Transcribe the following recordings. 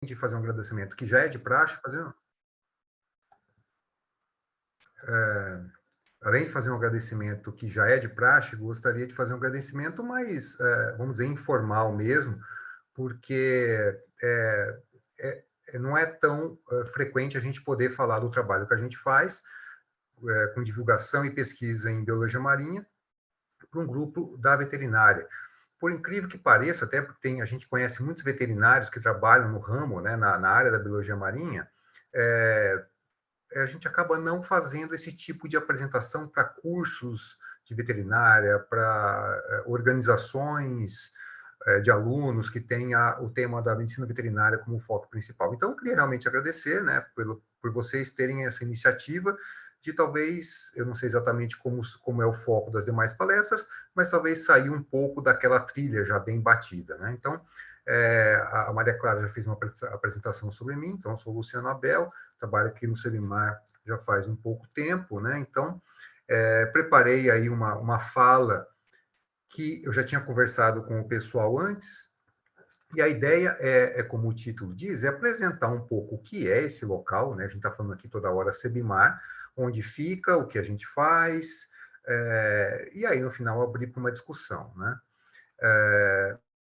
de fazer um agradecimento que já é de praxe, além de fazer um agradecimento que já é de praxe, gostaria de fazer um agradecimento mais, vamos dizer, informal mesmo, porque não é tão frequente a gente poder falar do trabalho que a gente faz, com divulgação e pesquisa em biologia marinha, para um grupo da veterinária. Por incrível que pareça, até porque a gente conhece muitos veterinários que trabalham no ramo, né, na área da biologia marinha, a gente acaba não fazendo esse tipo de apresentação para cursos de veterinária, para organizações de alunos que têm o tema da medicina veterinária como foco principal. Então, eu queria realmente agradecer, né, por vocês terem essa iniciativa de talvez, eu não sei exatamente como é o foco das demais palestras, mas talvez sair um pouco daquela trilha já bem batida, né? Então, a Maria Clara já fez uma apresentação sobre mim, então eu sou o Luciano Abel, trabalho aqui no Sebimar já faz um pouco tempo, né? Então, preparei aí uma fala que eu já tinha conversado com o pessoal antes, e a ideia como o título diz, é apresentar um pouco o que é esse local, né? A gente está falando aqui toda hora Sebimar, onde fica, o que a gente faz, e aí no final abrir para uma discussão, né?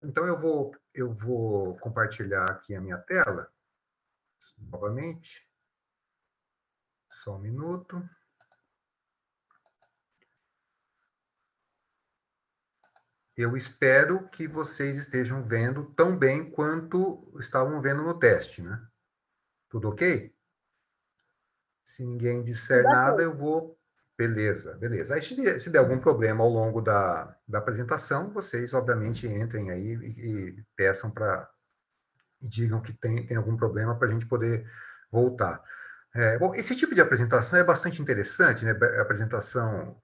Então eu vou compartilhar aqui a minha tela, novamente, só um minuto. Eu espero que vocês estejam vendo tão bem quanto estavam vendo no teste, né? Tudo ok? Se ninguém disser nada, eu vou... Beleza, beleza. Aí, se der algum problema ao longo da apresentação, vocês, obviamente, entrem aí e peçam para... e digam que tem algum problema para a gente poder voltar. Bom, esse tipo de apresentação é bastante interessante, né? Apresentação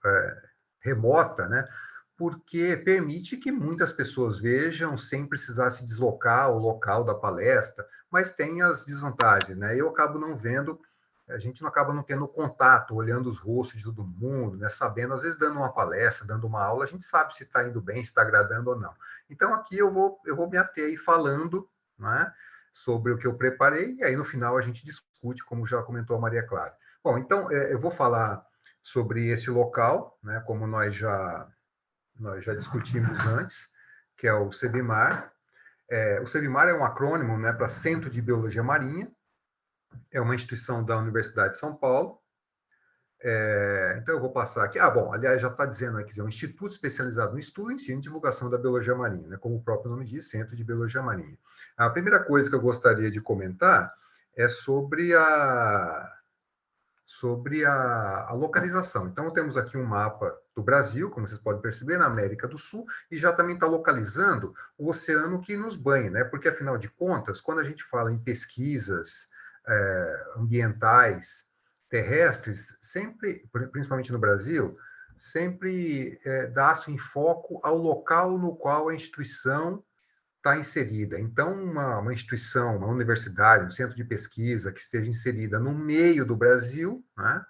remota, né? Porque permite que muitas pessoas vejam sem precisar se deslocar ao local da palestra, mas tem as desvantagens, né? Eu acabo não vendo, a gente não acaba não tendo contato, olhando os rostos de todo mundo, né? Sabendo, às vezes, dando uma palestra, dando uma aula, a gente sabe se está indo bem, se está agradando ou não. Então, aqui eu vou me ater aí falando, né, sobre o que eu preparei, e aí no final a gente discute, como já comentou a Maria Clara. Bom, então, eu vou falar sobre esse local, né, como nós já discutimos antes, que é o Sebimar. O Sebimar é um acrônimo, né, para Centro de Biologia Marinha, é uma instituição da Universidade de São Paulo. Então, eu vou passar aqui. Bom, aliás, já está dizendo aqui, é um instituto especializado no estudo, ensino e divulgação da biologia marinha, né, como o próprio nome diz, Centro de Biologia Marinha. A primeira coisa que eu gostaria de comentar é sobre a localização. Então, temos aqui um mapa do Brasil, como vocês podem perceber, na América do Sul, e já também está localizando o oceano que nos banha, né? Porque, afinal de contas, quando a gente fala em pesquisas ambientais terrestres, sempre, principalmente no Brasil, sempre dá-se foco ao local no qual a instituição está inserida. Então, uma instituição, uma universidade, um centro de pesquisa que esteja inserida no meio do Brasil, né,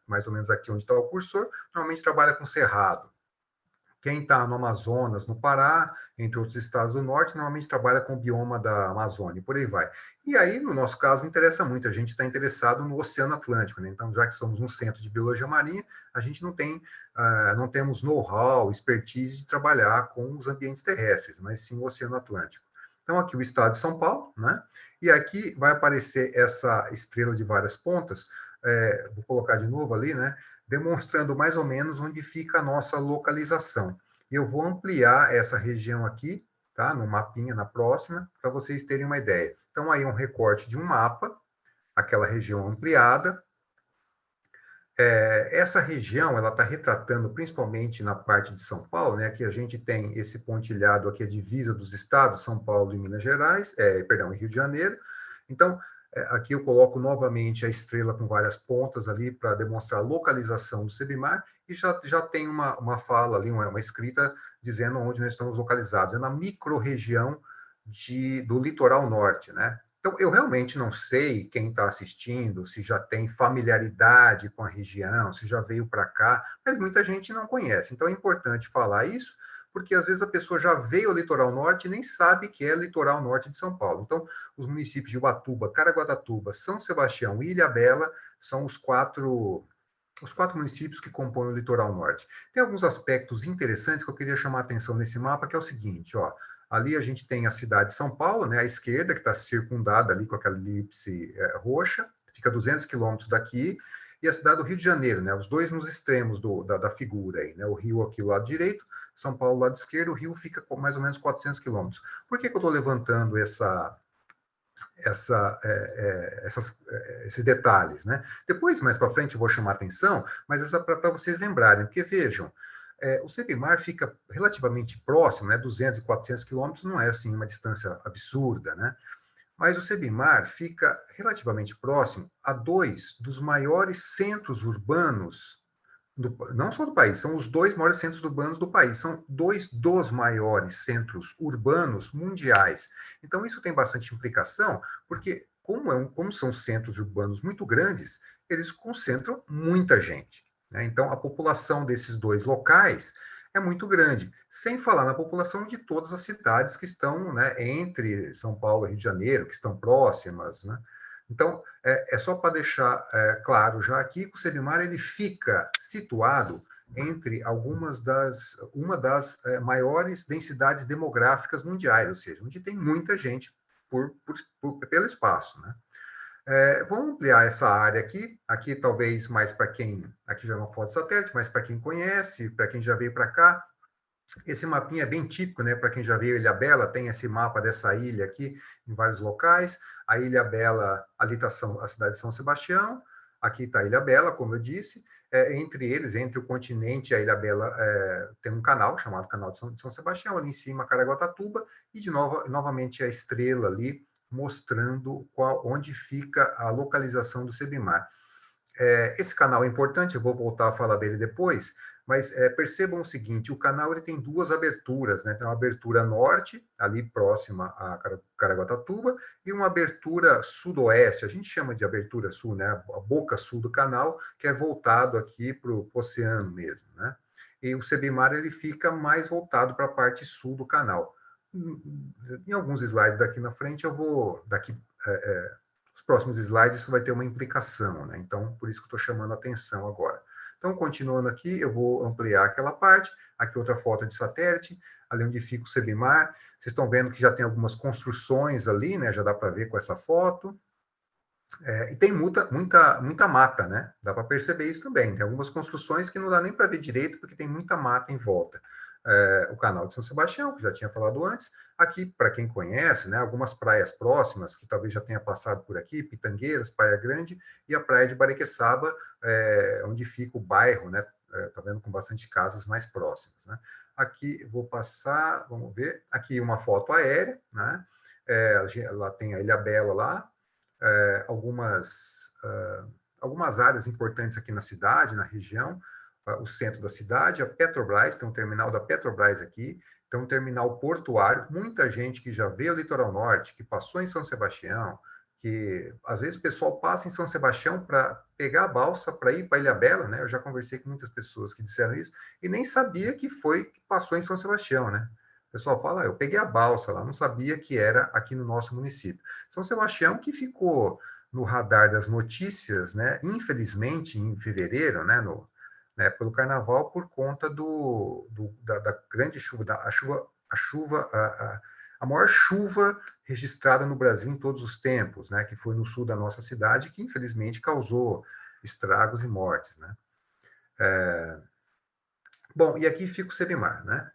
mais ou menos aqui onde está o cursor, normalmente trabalha com cerrado. Quem está no Amazonas, no Pará, entre outros estados do norte, normalmente trabalha com o bioma da Amazônia, e por aí vai. E aí, no nosso caso, interessa muito, a gente está interessado no Oceano Atlântico, né? Então, já que somos um centro de biologia marinha, a gente não temos know-how, expertise de trabalhar com os ambientes terrestres, mas sim o Oceano Atlântico. Então, aqui o estado de São Paulo, né? E aqui vai aparecer essa estrela de várias pontas, vou colocar de novo ali, né? Demonstrando mais ou menos onde fica a nossa localização. Eu vou ampliar essa região aqui, tá? No mapinha, na próxima, para vocês terem uma ideia. Então, aí um recorte de um mapa, aquela região ampliada. Essa região, ela está retratando, principalmente na parte de São Paulo, né? Aqui a gente tem esse pontilhado aqui, a divisa dos estados, São Paulo e Minas Gerais, e Rio de Janeiro. Então, aqui eu coloco novamente a estrela com várias pontas ali para demonstrar a localização do Sebimar, e já tem uma fala ali, uma escrita dizendo onde nós estamos localizados. É na micro-região do litoral norte, né? Então, eu realmente não sei quem está assistindo, se já tem familiaridade com a região, se já veio para cá, mas muita gente não conhece. Então, é importante falar isso, porque às vezes a pessoa já veio ao litoral norte e nem sabe que é litoral norte de São Paulo. Então, os municípios de Ubatuba, Caraguatatuba, São Sebastião e Ilhabela são os quatro municípios que compõem o litoral norte. Tem alguns aspectos interessantes que eu queria chamar a atenção nesse mapa, que é o seguinte, ó, ali a gente tem a cidade de São Paulo, né, à esquerda, que está circundada ali com aquela elipse roxa, fica a 200 quilômetros daqui, e a cidade do Rio de Janeiro, né, os dois nos extremos da figura aí, né, o Rio aqui do lado direito, São Paulo do lado esquerdo, o Rio fica com mais ou menos 400 quilômetros. Por que eu estou levantando esses detalhes, né? Depois, mais para frente, eu vou chamar atenção, mas é só para vocês lembrarem, porque vejam, o Sebimar fica relativamente próximo, né? 200 e 400 quilômetros não é assim uma distância absurda, né? Mas o Sebimar fica relativamente próximo a dois dos maiores centros urbanos não só do país, são os dois maiores centros urbanos do país, são dois dos maiores centros urbanos mundiais. Então, isso tem bastante implicação, porque, como são centros urbanos muito grandes, eles concentram muita gente. Né? Então, a população desses dois locais é muito grande, sem falar na população de todas as cidades que estão, né, entre São Paulo e Rio de Janeiro, que estão próximas, né? Então, é só para deixar claro já aqui que o Sebimar ele fica situado entre uma das maiores densidades demográficas mundiais, ou seja, onde tem muita gente pelo espaço, né? Vamos ampliar essa área aqui talvez mais para quem, aqui já é uma foto satélite, mas para quem conhece, para quem já veio para cá, esse mapinha é bem típico, né? Para quem já veio a Ilhabela, tem esse mapa dessa ilha aqui em vários locais. A Ilhabela, ali está a cidade de São Sebastião, aqui está a Ilhabela, como eu disse. Entre eles, entre o continente e a Ilhabela, tem um canal chamado Canal de São Sebastião, ali em cima Caraguatatuba, e novamente a estrela ali mostrando onde fica a localização do Sebimar. Esse canal é importante, eu vou voltar a falar dele depois, mas percebam o seguinte, o canal ele tem duas aberturas, né? Tem uma abertura norte, ali próxima a Caraguatatuba, e uma abertura sudoeste, a gente chama de abertura sul, né? A boca sul do canal, que é voltado aqui para o oceano mesmo, né? E o Sebimar ele fica mais voltado para a parte sul do canal. Em alguns slides daqui na frente, eu vou, os próximos slides, isso vai ter uma implicação, né? Então, por isso que eu estou chamando a atenção agora. Então, continuando aqui, eu vou ampliar aquela parte. Aqui outra foto de satélite, ali onde fica o Sebimar. Vocês estão vendo que já tem algumas construções ali, né? Já dá para ver com essa foto. E tem muita mata, né? Dá para perceber isso também. Tem algumas construções que não dá nem para ver direito, porque tem muita mata em volta. O canal de São Sebastião, que já tinha falado antes. Aqui, para quem conhece, né, algumas praias próximas, que talvez já tenha passado por aqui, Pitangueiras, Praia Grande, e a praia de Bariqueçaba, onde fica o bairro, né? Tá vendo, com bastante casas mais próximas, né? Aqui, vou passar, vamos ver, aqui uma foto aérea, né? Lá tem a Ilhabela lá, algumas áreas importantes aqui na cidade, na região, o centro da cidade, a Petrobras, tem um terminal da Petrobras aqui, tem um terminal portuário, muita gente que já veio ao litoral norte, que passou em São Sebastião, que às vezes o pessoal passa em São Sebastião para pegar a balsa para ir para Ilhabela, né? Eu já conversei com muitas pessoas que disseram isso, e nem sabia que passou em São Sebastião, né? O pessoal fala, eu peguei a balsa lá, não sabia que era aqui no nosso município. São Sebastião que ficou no radar das notícias, né? Infelizmente, em fevereiro, né? Na época do carnaval, por conta da grande chuva, a maior chuva registrada no Brasil em todos os tempos, né? Que foi no sul da nossa cidade, que infelizmente causou estragos e mortes, né? Bom, e aqui fica o Sebimar, né?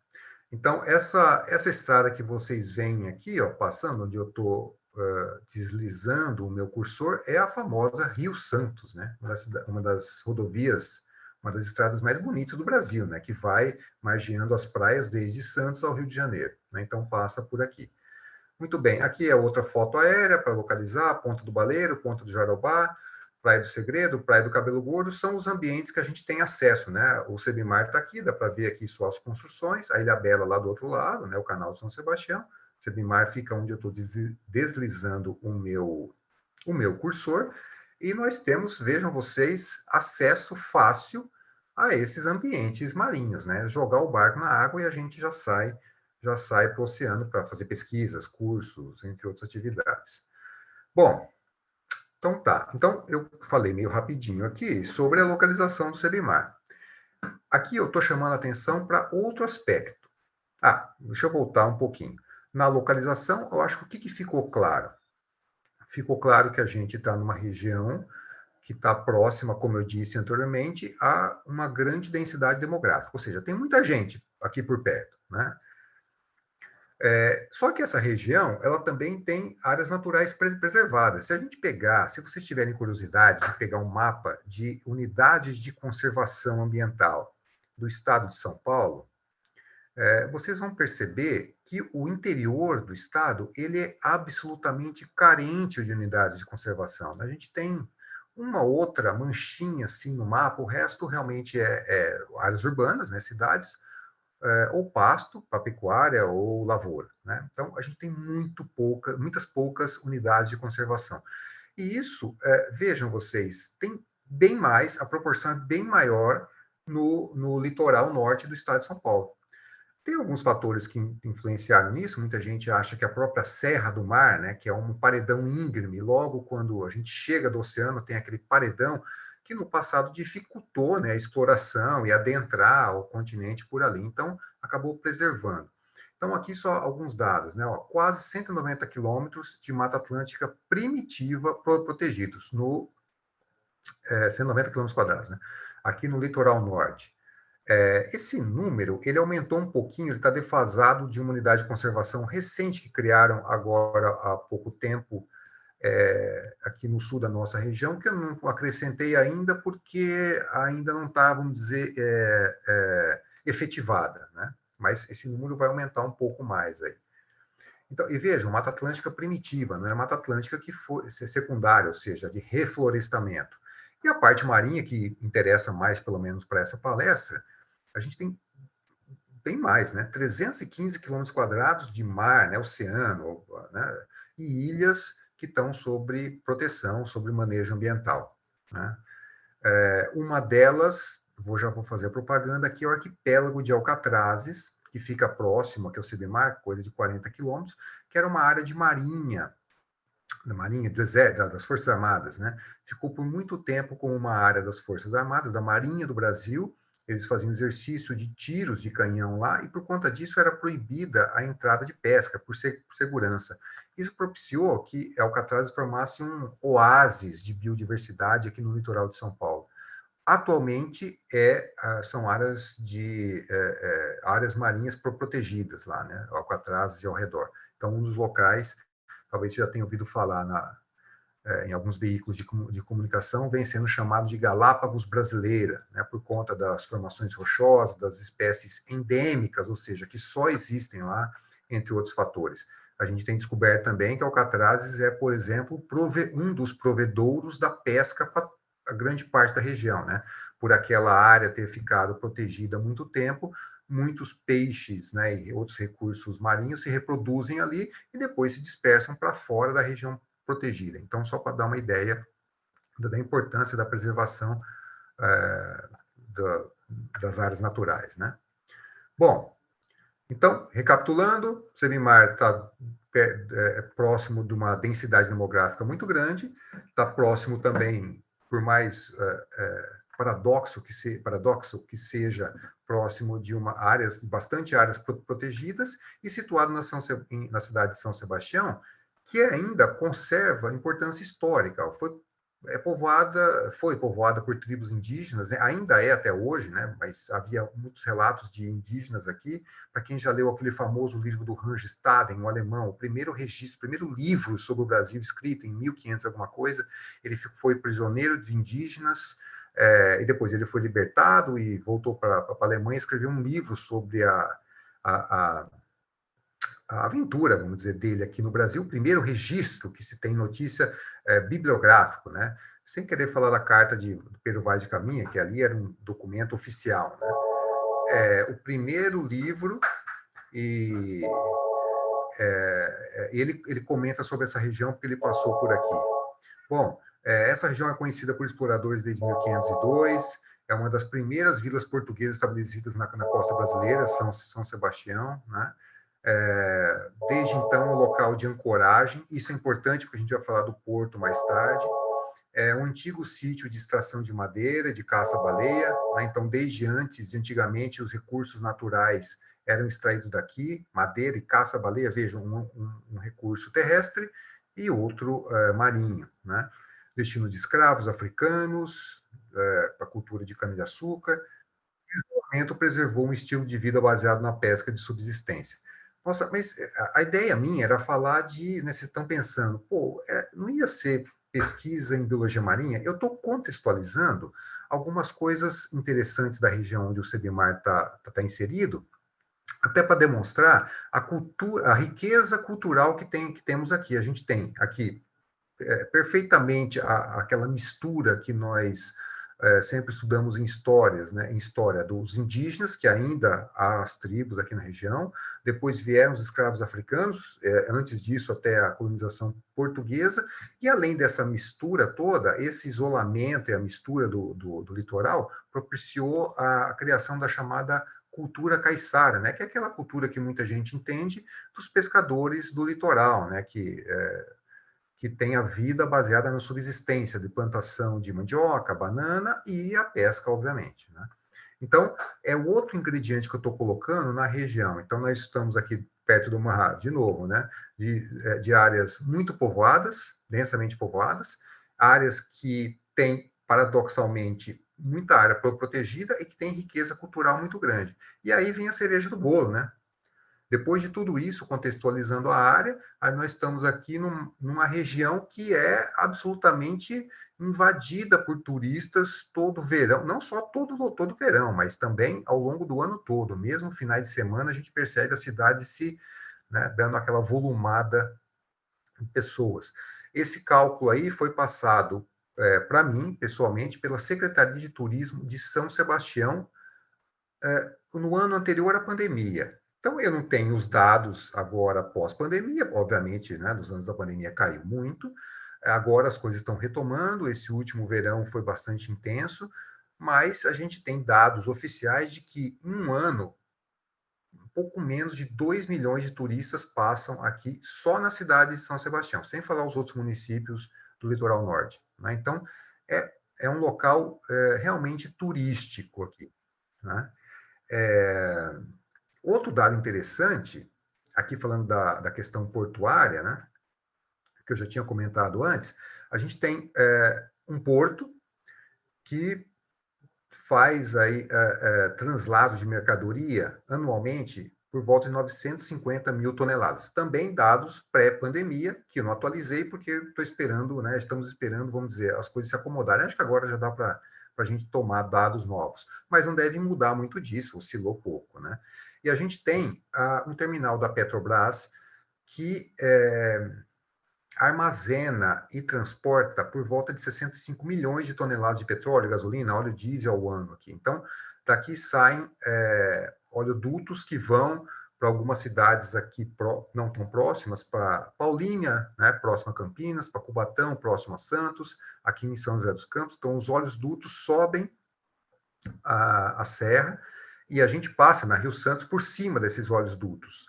Então, essa estrada que vocês veem aqui, ó, passando, onde eu estou deslizando o meu cursor, é a famosa Rio Santos, né? Uma das rodovias, uma das estradas mais bonitas do Brasil, né? Que vai margeando as praias desde Santos ao Rio de Janeiro, né? Então, passa por aqui. Muito bem, aqui é outra foto aérea para localizar, Ponta do Baleiro, Ponta do Jarobá, Praia do Segredo, Praia do Cabelo Gordo, são os ambientes que a gente tem acesso, né? O Sebimar está aqui, dá para ver aqui suas construções, a Ilhabela lá do outro lado, né? O canal de São Sebastião, o Sebimar fica onde eu estou deslizando o meu cursor, e nós temos, vejam vocês, acesso fácil a esses ambientes marinhos, né? Jogar o barco na água e a gente já sai para o oceano para fazer pesquisas, cursos, entre outras atividades. Bom, então tá. Então eu falei meio rapidinho aqui sobre a localização do Sebimar. Aqui eu estou chamando a atenção para outro aspecto. Deixa eu voltar um pouquinho. Na localização, eu acho que o que ficou claro? Ficou claro que a gente está numa região que está próxima, como eu disse anteriormente, a uma grande densidade demográfica, ou seja, tem muita gente aqui por perto, né? Só que essa região, ela também tem áreas naturais preservadas. Se a gente pegar, se vocês tiverem curiosidade de pegar um mapa de unidades de conservação ambiental do estado de São Paulo, vocês vão perceber que o interior do estado ele é absolutamente carente de unidades de conservação. A gente tem uma outra manchinha assim no mapa, o resto realmente é áreas urbanas, né, cidades, ou pasto para pecuária ou lavoura, né? Então a gente tem muitas poucas unidades de conservação. E isso, vejam vocês, tem bem mais, a proporção é bem maior no litoral norte do estado de São Paulo. Tem alguns fatores que influenciaram nisso. Muita gente acha que a própria Serra do Mar, né, que é um paredão íngreme, logo quando a gente chega do oceano, tem aquele paredão que no passado dificultou, né, a exploração e adentrar o continente por ali. Então, acabou preservando. Então, aqui só alguns dados, né? Quase 190 quilômetros de Mata Atlântica primitiva protegidos, 190 quilômetros quadrados, né? Aqui no litoral norte. Esse número, ele aumentou um pouquinho, ele está defasado de uma unidade de conservação recente que criaram agora há pouco tempo, aqui no sul da nossa região, que eu não acrescentei ainda, porque ainda não está, vamos dizer, efetivada, né? Mas esse número vai aumentar um pouco mais aí. Então, e vejam, Mata Atlântica primitiva, não é Mata Atlântica que foi secundária, ou seja, de reflorestamento. E a parte marinha, que interessa mais, pelo menos, para essa palestra, a gente tem bem mais, né? 315 quilômetros quadrados de mar, né? Oceano, né? E ilhas que estão sob proteção, sob manejo ambiental, né? Uma delas, já vou fazer a propaganda aqui, é o arquipélago de Alcatrazes, que fica próximo aqui ao Sebimar, coisa de 40 quilômetros, que era uma área de marinha, da Marinha, do Exército, das Forças Armadas, né? Ficou por muito tempo como uma área das Forças Armadas, da Marinha do Brasil. Eles faziam exercício de tiros de canhão lá, e por conta disso era proibida a entrada de pesca, por segurança. Isso propiciou que Alcatraz formasse um oásis de biodiversidade aqui no litoral de São Paulo. Atualmente são áreas marinhas protegidas lá, né? Alcatraz e ao redor. Então, um dos locais, talvez você já tenha ouvido falar em alguns veículos de comunicação, vem sendo chamado de Galápagos brasileira, né, por conta das formações rochosas, das espécies endêmicas, ou seja, que só existem lá, entre outros fatores. A gente tem descoberto também que Alcatrazes é, por exemplo, um dos provedouros da pesca para a grande parte da região, né? Por aquela área ter ficado protegida há muito tempo, muitos peixes, né, e outros recursos marinhos se reproduzem ali e depois se dispersam para fora da região protegida. Então, só para dar uma ideia da importância da preservação das áreas naturais, né? Bom, então, recapitulando, o Sebimar está próximo de uma densidade demográfica muito grande, está próximo também, por mais paradoxo que seja, próximo de bastante áreas protegidas e situado na cidade de São Sebastião, que ainda conserva importância histórica. Foi povoada por tribos indígenas, né? Ainda é até hoje, né? Mas havia muitos relatos de indígenas aqui. Para quem já leu aquele famoso livro do Hans Staden, um alemão, o primeiro registro, o primeiro livro sobre o Brasil escrito em 1500 alguma coisa, ele foi prisioneiro de indígenas, e depois ele foi libertado e voltou para a Alemanha e escreveu um livro sobre a aventura, vamos dizer, dele aqui no Brasil, o primeiro registro que se tem notícia bibliográfico, né? Sem querer falar da carta do Pero Vaz de Caminha, que ali era um documento oficial, né? O primeiro livro, e ele comenta sobre essa região porque ele passou por aqui. Bom, essa região é conhecida por exploradores desde 1502, é uma das primeiras vilas portuguesas estabelecidas na costa brasileira, São Sebastião, né? Desde então, o local de ancoragem, isso é importante porque a gente vai falar do porto mais tarde, é um antigo sítio de extração de madeira, de caça-baleia, né? Então, desde antigamente, os recursos naturais eram extraídos daqui, madeira e caça-baleia, vejam, um recurso terrestre e outro marinho, né? Destino de escravos africanos, para a cultura de cana-de-açúcar. O isolamento preservou um estilo de vida baseado na pesca de subsistência. Nossa, mas a ideia minha era falar de, né, vocês estão pensando, pô, não ia ser pesquisa em biologia marinha? Eu estou contextualizando algumas coisas interessantes da região onde o CBMAR está inserido, até para demonstrar a cultura, a riqueza cultural que temos aqui. A gente tem aqui perfeitamente aquela mistura que nós sempre estudamos em histórias, né? Em história dos indígenas, que ainda há as tribos aqui na região, depois vieram os escravos africanos, antes disso até a colonização portuguesa, e além dessa mistura toda, esse isolamento e a mistura do litoral propiciou a criação da chamada cultura caiçara, né? Que é aquela cultura que muita gente entende dos pescadores do litoral, né? Que tem a vida baseada na subsistência de plantação de mandioca, banana e a pesca, obviamente, né? Então, é o outro ingrediente que eu estou colocando na região. Então, nós estamos aqui perto do mar, de novo, né? De áreas muito povoadas, densamente povoadas, áreas que têm, paradoxalmente, muita área protegida e que tem riqueza cultural muito grande. E aí vem a cereja do bolo, né? Depois de tudo isso, contextualizando a área, aí nós estamos aqui numa região que é absolutamente invadida por turistas todo verão, não só todo verão, mas também ao longo do ano todo. Mesmo finais de semana, a gente percebe a cidade se, né, dando aquela volumada em pessoas. Esse cálculo aí foi passado para mim, pessoalmente, pela Secretaria de Turismo de São Sebastião, no ano anterior à pandemia. Então, eu não tenho os dados agora pós-pandemia, obviamente, né, nos anos da pandemia caiu muito, agora as coisas estão retomando, esse último verão foi bastante intenso, mas a gente tem dados oficiais de que em um ano, um pouco menos de 2 milhões de turistas passam aqui só na cidade de São Sebastião, sem falar os outros municípios do litoral norte, né? Então, é um local realmente turístico aqui, né? Outro dado interessante, aqui falando da questão portuária, né, que eu já tinha comentado antes, a gente tem um porto que faz aí translados de mercadoria anualmente por volta de 950 mil toneladas. Também dados pré-pandemia, que eu não atualizei porque estou esperando, né, estamos esperando, vamos dizer, as coisas se acomodarem. Acho que agora já dá para a gente tomar dados novos, mas não deve mudar muito disso, oscilou pouco, né? E a gente tem um terminal da Petrobras que armazena e transporta por volta de 65 milhões de toneladas de petróleo, gasolina, óleo diesel ao ano aqui. Então, daqui saem oleodutos que vão para algumas cidades aqui não tão próximas, para Paulínia, né, próxima a Campinas, para Cubatão, próximo a Santos, aqui em São José dos Campos. Então, os oleodutos sobem a serra e a gente passa na Rio Santos por cima desses oleodutos.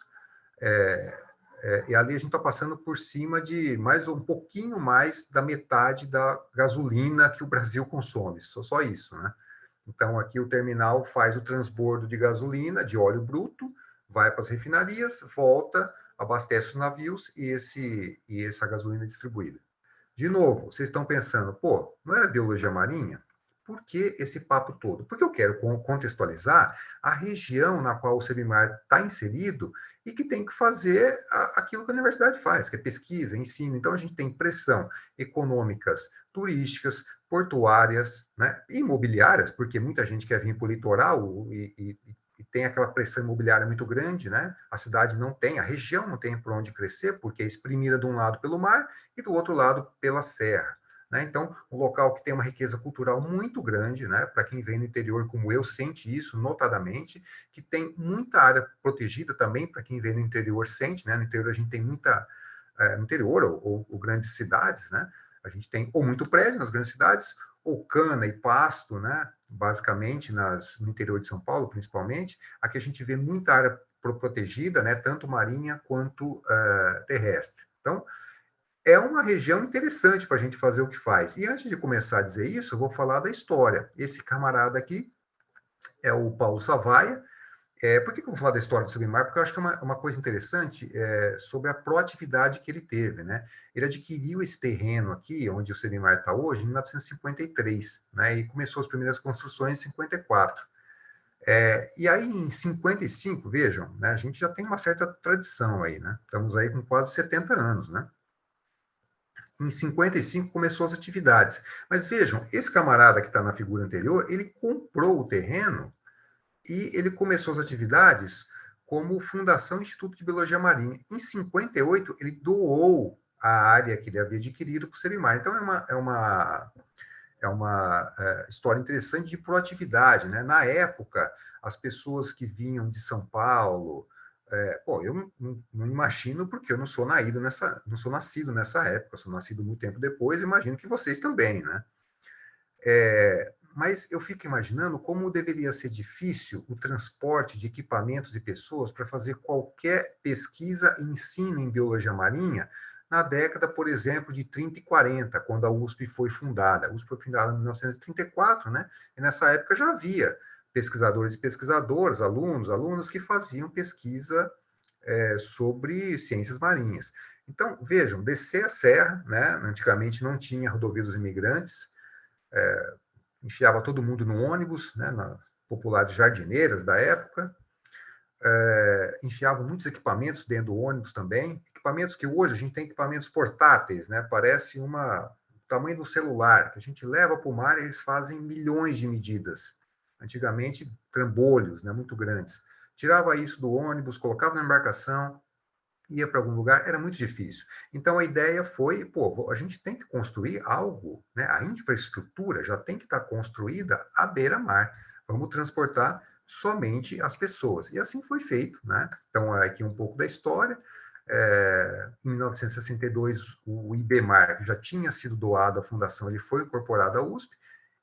E ali a gente está passando por cima de mais um pouquinho mais da metade da gasolina que o Brasil consome, só isso, né? Então, aqui o terminal faz o transbordo de gasolina, de óleo bruto, vai para as refinarias, volta, abastece os navios e essa gasolina é distribuída. De novo, vocês estão pensando, pô, não era biologia marinha? Por que esse papo todo? Porque eu quero contextualizar a região na qual o CEBIMAR está inserido e que tem que fazer aquilo que a universidade faz, que é pesquisa, ensino. Então, a gente tem pressão econômicas, turísticas, portuárias, né, imobiliárias, porque muita gente quer vir para o litoral e tem aquela pressão imobiliária muito grande, né? A cidade não tem, a região não tem por onde crescer, porque é exprimida de um lado pelo mar e do outro lado pela serra. Né? Então, um local que tem uma riqueza cultural muito grande, né? Para quem vem no interior como eu, sente isso notadamente, que tem muita área protegida também, para quem vem no interior sente, né? No interior a gente tem muita, no interior ou grandes cidades, né? A gente tem ou muito prédio nas grandes cidades, ou cana e pasto, né? basicamente no interior de São Paulo, principalmente. Aqui a gente vê muita área protegida, né, tanto marinha quanto terrestre. Então, é uma região interessante para a gente fazer o que faz. E antes de começar a dizer isso, eu vou falar da história. Esse camarada aqui é o Paulo Savaia. Por que eu vou falar da história do Submar? Porque eu acho que é uma coisa interessante sobre a proatividade que ele teve, né? Ele adquiriu esse terreno aqui, onde o Submar está hoje, em 1953, né? E começou as primeiras construções em 54. E aí, em 55, vejam, né? A gente já tem uma certa tradição aí, né? Estamos aí com quase 70 anos, né? Em 55 começou as atividades. Mas vejam, esse camarada que está na figura anterior, ele comprou o terreno e ele começou as atividades como Fundação Instituto de Biologia Marinha. Em 58, ele doou a área que ele havia adquirido para o Sebimar. Então, é uma história interessante de proatividade, né? Na época, as pessoas que vinham de São Paulo, eu não imagino, porque eu não sou nascido nessa época, sou nascido muito tempo depois, imagino que vocês também, né? Mas eu fico imaginando como deveria ser difícil o transporte de equipamentos e pessoas para fazer qualquer pesquisa e ensino em biologia marinha na década, por exemplo, de 30 e 40, quando a USP foi fundada. A USP foi fundada em 1934, né? E nessa época já havia pesquisadores e pesquisadoras, alunos que faziam pesquisa sobre ciências marinhas. Então, vejam, descer a serra, né? Antigamente não tinha rodovia dos imigrantes, enfiava todo mundo no ônibus, né, nas populares jardineiras da época, enfiavam muitos equipamentos dentro do ônibus também, equipamentos que hoje a gente tem equipamentos portáteis, né, parece o tamanho do celular, que a gente leva para o mar e eles fazem milhões de medidas. Antigamente, trambolhos, né, muito grandes. Tirava isso do ônibus, colocava na embarcação, ia para algum lugar, era muito difícil. Então, a ideia foi, a gente tem que construir algo, né? A infraestrutura já tem que estar construída à beira-mar. Vamos transportar somente as pessoas. E assim foi feito, né? Então, aqui um pouco da história. Em 1962, o IBMAR, que já tinha sido doado à fundação, ele foi incorporado à USP.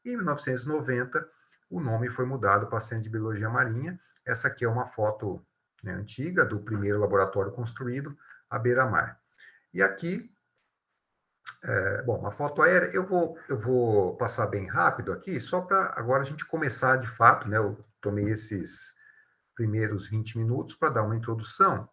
E em 1990, o nome foi mudado para Centro de Biologia Marinha. Essa aqui é uma foto, né, antiga, do primeiro laboratório construído à beira-mar. E aqui, a foto aérea, eu vou passar bem rápido aqui, só para agora a gente começar de fato, né? Eu tomei esses primeiros 20 minutos para dar uma introdução.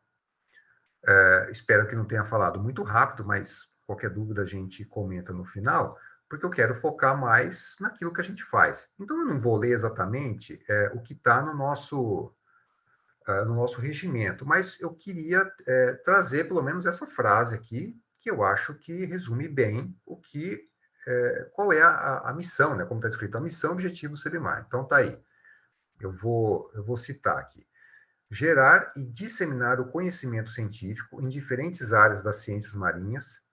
Espero que não tenha falado muito rápido, mas qualquer dúvida a gente comenta no final, porque eu quero focar mais naquilo que a gente faz. Então, eu não vou ler exatamente o que está no nosso regimento, mas eu queria trazer pelo menos essa frase aqui, que eu acho que resume bem qual é a missão, né? Como está escrito, a missão, objetivo, Sebimar. Então, está aí. Eu vou citar aqui. Gerar e disseminar o conhecimento científico em diferentes áreas das ciências marinhas,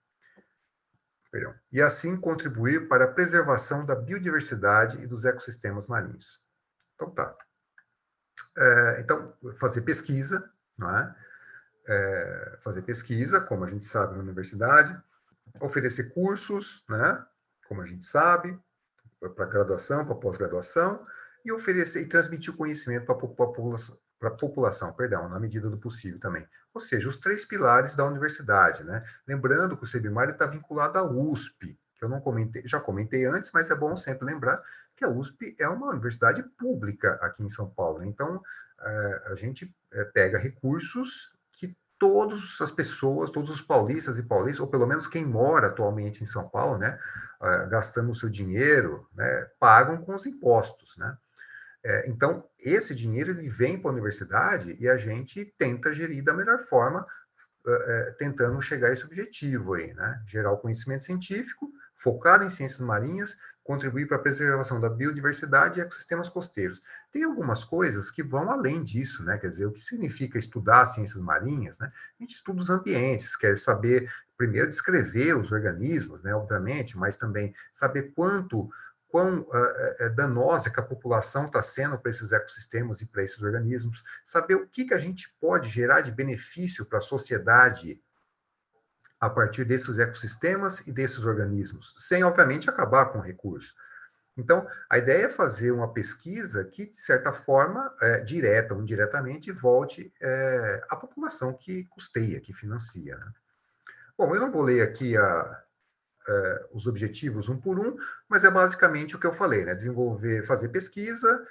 e assim contribuir para a preservação da biodiversidade e dos ecossistemas marinhos. Então, tá. Então, fazer pesquisa, não é? Fazer pesquisa, como a gente sabe na universidade, oferecer cursos, né? Como a gente sabe, para graduação, para pós-graduação, e oferecer e transmitir o conhecimento para a população, na medida do possível também. Ou seja, os 3 pilares da universidade, né? Lembrando que o Sebimar está vinculado à USP, que eu não comentei, já comentei antes, mas é bom sempre lembrar que a USP é uma universidade pública aqui em São Paulo. Então, a gente pega recursos que todas as pessoas, todos os paulistas e paulistas, ou pelo menos quem mora atualmente em São Paulo, né, gastando o seu dinheiro, né, pagam com os impostos, né? Então, esse dinheiro ele vem para a universidade e a gente tenta gerir da melhor forma, tentando chegar a esse objetivo aí, né? Gerar o conhecimento científico, focado em ciências marinhas, contribuir para a preservação da biodiversidade e ecossistemas costeiros. Tem algumas coisas que vão além disso, né? Quer dizer, o que significa estudar ciências marinhas, né? A gente estuda os ambientes, quer saber, primeiro, descrever os organismos, né? Obviamente, mas também saber quão danosa que a população está sendo para esses ecossistemas e para esses organismos, saber o que a gente pode gerar de benefício para a sociedade a partir desses ecossistemas e desses organismos, sem, obviamente, acabar com o recurso. Então, a ideia é fazer uma pesquisa que, de certa forma, direta ou indiretamente, volte à população que custeia, que financia, né? Bom, eu não vou ler aqui os objetivos um por um, mas é basicamente o que eu falei, né? Desenvolver, fazer pesquisa,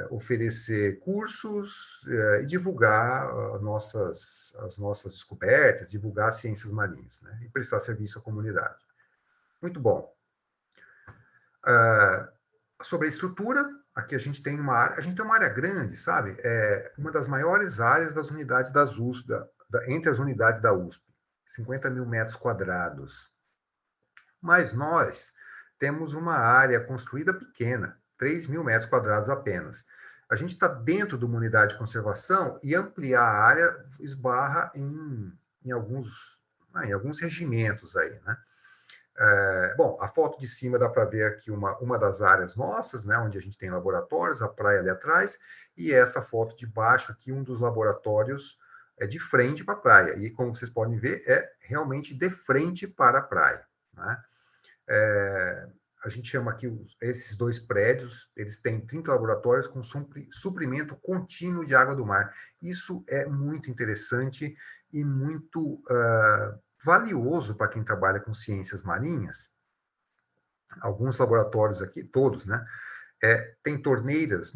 oferecer cursos e divulgar as nossas descobertas, divulgar ciências marinhas, né? E prestar serviço à comunidade. Muito bom. Sobre a estrutura, aqui a gente tem uma área grande, sabe? É uma das maiores áreas das unidades das USP, entre as unidades da USP, 50 mil metros quadrados. Mas nós temos uma área construída pequena, 3 mil metros quadrados apenas. A gente está dentro de uma unidade de conservação e ampliar a área esbarra em alguns regimentos aí, né? Bom, a foto de cima dá para ver aqui uma das áreas nossas, né, onde a gente tem laboratórios, a praia ali atrás, e essa foto de baixo aqui, um dos laboratórios é de frente para a praia. E como vocês podem ver, é realmente de frente para a praia, né? A gente chama aqui esses dois prédios, eles têm 30 laboratórios com suprimento contínuo de água do mar. Isso é muito interessante e muito valioso para quem trabalha com ciências marinhas. Alguns laboratórios aqui, todos, né, tem torneiras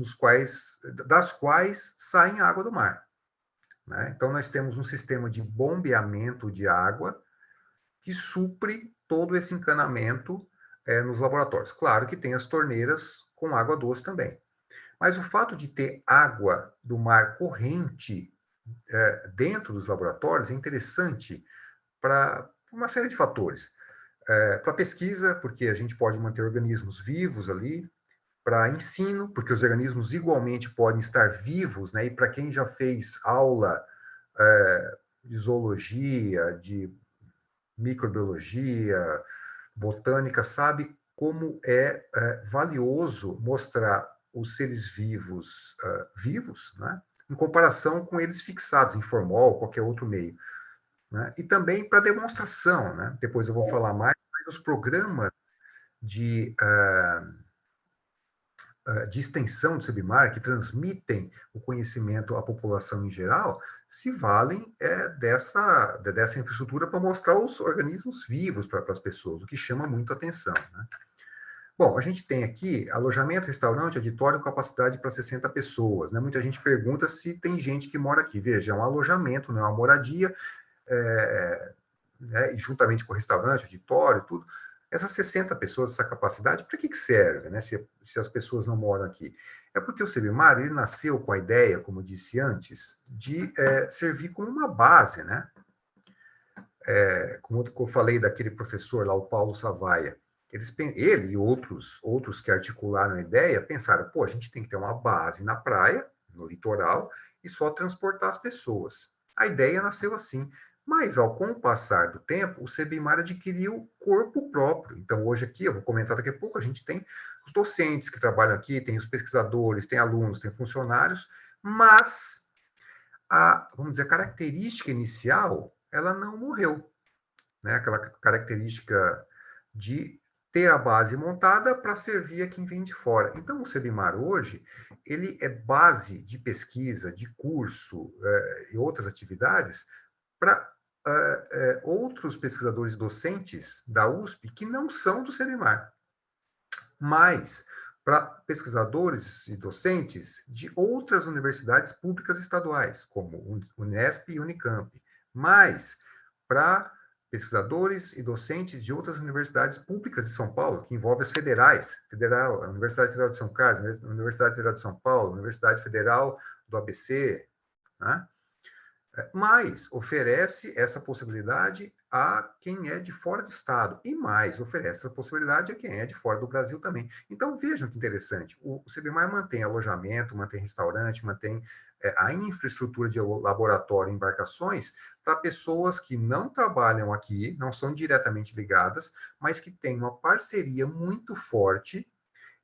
das quais saem água do mar, né? Então, nós temos um sistema de bombeamento de água que supre todo esse encanamento nos laboratórios. Claro que tem as torneiras com água doce também. Mas o fato de ter água do mar corrente dentro dos laboratórios é interessante para uma série de fatores. Para pesquisa, porque a gente pode manter organismos vivos ali, para ensino, porque os organismos igualmente podem estar vivos, né? E para quem já fez aula de zoologia, de microbiologia, botânica, sabe como valioso mostrar os seres vivos, né? Em comparação com eles fixados em formol ou qualquer outro meio, né? E também para demonstração, né? Depois eu vou falar mais, mas os programas de, de extensão do CEBIMAR, que transmitem o conhecimento à população em geral, se valem dessa infraestrutura para mostrar os organismos vivos para as pessoas, o que chama muito atenção, né? Bom, a gente tem aqui alojamento, restaurante, auditório, capacidade para 60 pessoas, né? Muita gente pergunta se tem gente que mora aqui. Veja, é um alojamento, não é uma moradia, né, e juntamente com o restaurante, auditório, tudo. Essas 60 pessoas, essa capacidade, para que serve, né, se as pessoas não moram aqui? É porque o CEBIMAR, ele nasceu com a ideia, como disse antes, de servir como uma base, né? Como eu falei daquele professor lá, o Paulo Savaia, ele e outros que articularam a ideia, pensaram, pô, a gente tem que ter uma base na praia, no litoral, e só transportar as pessoas. A ideia nasceu assim. Mas, com o passar do tempo, o CEBIMAR adquiriu corpo próprio. Então, hoje aqui, eu vou comentar daqui a pouco, a gente tem os docentes que trabalham aqui, tem os pesquisadores, tem alunos, tem funcionários, mas vamos dizer, a característica inicial, ela não morreu, né? Aquela característica de ter a base montada para servir a quem vem de fora. Então, o CEBIMAR hoje, ele é base de pesquisa, de curso e outras atividades para outros pesquisadores docentes da USP que não são do CEBIMAR, mas para pesquisadores e docentes de outras universidades públicas estaduais, como Unesp e Unicamp, mas para pesquisadores e docentes de outras universidades públicas de São Paulo, que envolve as federais, a Universidade Federal de São Carlos, a Universidade Federal de São Paulo, a Universidade Federal do ABC, né? Mas oferece essa possibilidade a quem é de fora do estado, e mais, oferece essa possibilidade a quem é de fora do Brasil também. Então, vejam que interessante, o CEBIMAR mantém alojamento, mantém restaurante, mantém a infraestrutura de laboratório e embarcações para pessoas que não trabalham aqui, não são diretamente ligadas, mas que têm uma parceria muito forte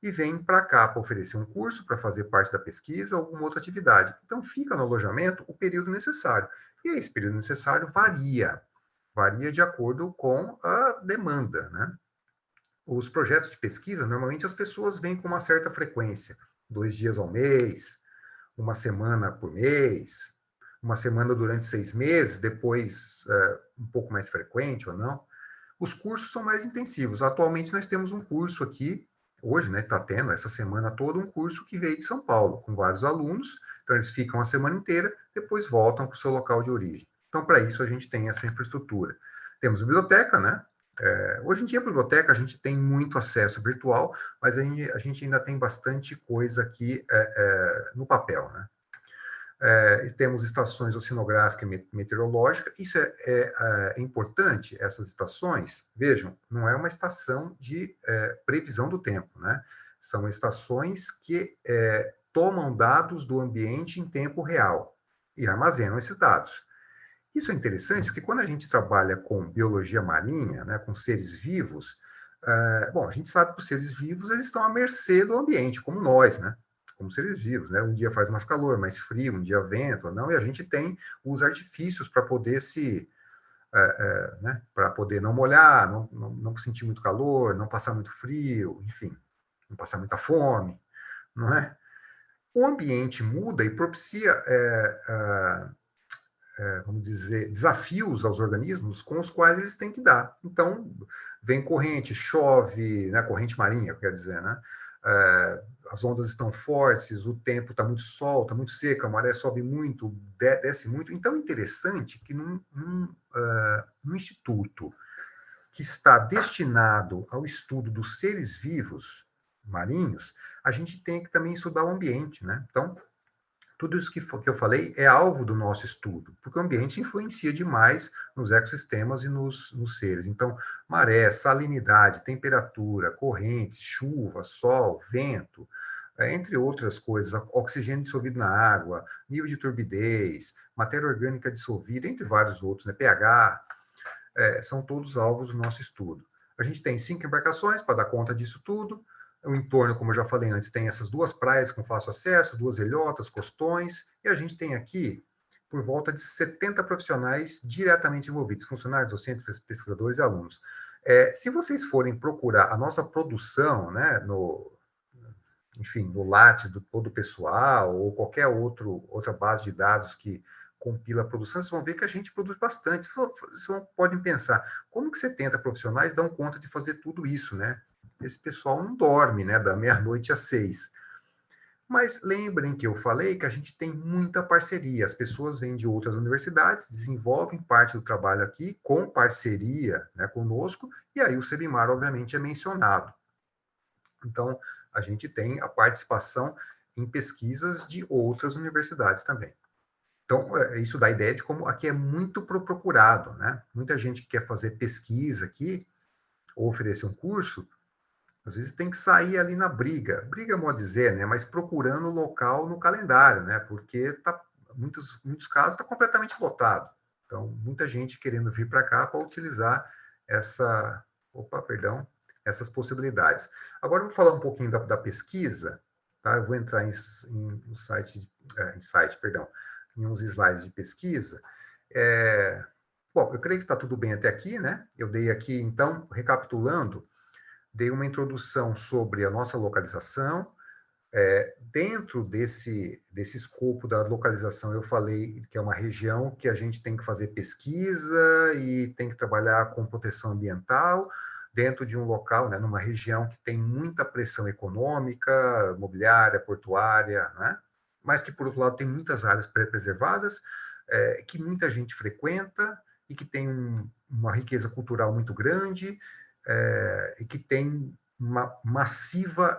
e vem para cá para oferecer um curso, para fazer parte da pesquisa ou alguma outra atividade. Então, fica no alojamento o período necessário. E esse período necessário varia de acordo com a demanda, né? os projetos de pesquisa, normalmente as pessoas vêm com uma certa frequência, 2 dias ao mês, uma semana por mês, uma semana durante 6 meses, depois um pouco mais frequente ou não. Os cursos são mais intensivos. Atualmente nós temos um curso aqui, hoje, né, está tendo essa semana toda um curso que veio de São Paulo, com vários alunos. Então eles ficam a semana inteira, depois voltam para o seu local de origem. Então para isso a gente tem essa infraestrutura. Temos a biblioteca, né? Hoje em dia a biblioteca a gente tem muito acesso virtual, mas a gente ainda tem bastante coisa aqui no papel, né? Temos estações oceanográfica e meteorológica. Isso é importante, essas estações. Vejam, não é uma estação de previsão do tempo, né? São estações que tomam dados do ambiente em tempo real e armazenam esses dados. Isso é interessante porque quando a gente trabalha com biologia marinha, né, com seres vivos, bom, a gente sabe que os seres vivos eles estão à mercê do ambiente, como nós, né? Como seres vivos, né? Um dia faz mais calor, mais frio, um dia vento, não, e a gente tem os artifícios para poder né? Para poder não molhar, não sentir muito calor, não passar muito frio, enfim, não passar muita fome, não é? O ambiente muda e propicia vamos dizer, desafios aos organismos com os quais eles têm que dar. Então, vem corrente, chove, né, corrente marinha, eu quero dizer, né? As ondas estão fortes, o tempo está muito sol, está muito seco, a maré sobe muito, desce muito. Então, é interessante que num instituto que está destinado ao estudo dos seres vivos marinhos, a gente tem que também estudar o ambiente, né? Então, tudo isso que eu falei é alvo do nosso estudo, porque o ambiente influencia demais nos ecossistemas e nos seres. Então, maré, salinidade, temperatura, corrente, chuva, sol, vento, entre outras coisas, oxigênio dissolvido na água, nível de turbidez, matéria orgânica dissolvida, entre vários outros, né? pH, são todos alvos do nosso estudo. A gente tem 5 embarcações para dar conta disso tudo. O entorno, como eu já falei antes, tem essas 2 praias com fácil acesso, 2 ilhotas, costões, e a gente tem aqui por volta de 70 profissionais diretamente envolvidos, funcionários, docentes, pesquisadores e alunos. Se vocês forem procurar a nossa produção, né, enfim, no Lattes do todo o pessoal, ou qualquer outra base de dados que compila a produção, vocês vão ver que a gente produz bastante. Vocês podem pensar, como que 70 profissionais dão conta de fazer tudo isso, né? Esse pessoal não dorme, né, da meia-noite às 6. Mas lembrem que eu falei que a gente tem muita parceria. As pessoas vêm de outras universidades, desenvolvem parte do trabalho aqui com parceria, né, conosco, e aí o Sebimar, obviamente, é mencionado. Então, a gente tem a participação em pesquisas de outras universidades também. Então, isso dá a ideia de como aqui é muito procurado, né? Muita gente que quer fazer pesquisa aqui, ou oferecer um curso, às vezes tem que sair ali na briga, modo dizer, né? Mas procurando o local no calendário, né? Porque muitos casos está completamente lotado. Então, muita gente querendo vir para cá para utilizar essas possibilidades. Agora, eu vou falar um pouquinho da pesquisa, tá? Eu vou entrar em uns slides de pesquisa. Bom, eu creio que está tudo bem até aqui, né? Eu dei aqui, então, recapitulando, dei uma introdução sobre a nossa localização. Dentro desse escopo da localização, eu falei que é uma região que a gente tem que fazer pesquisa e tem que trabalhar com proteção ambiental, dentro de um local, né, numa região que tem muita pressão econômica, imobiliária, portuária, né? Mas que, por outro lado, tem muitas áreas preservadas, que muita gente frequenta e que tem uma riqueza cultural muito grande, e que tem uma massivo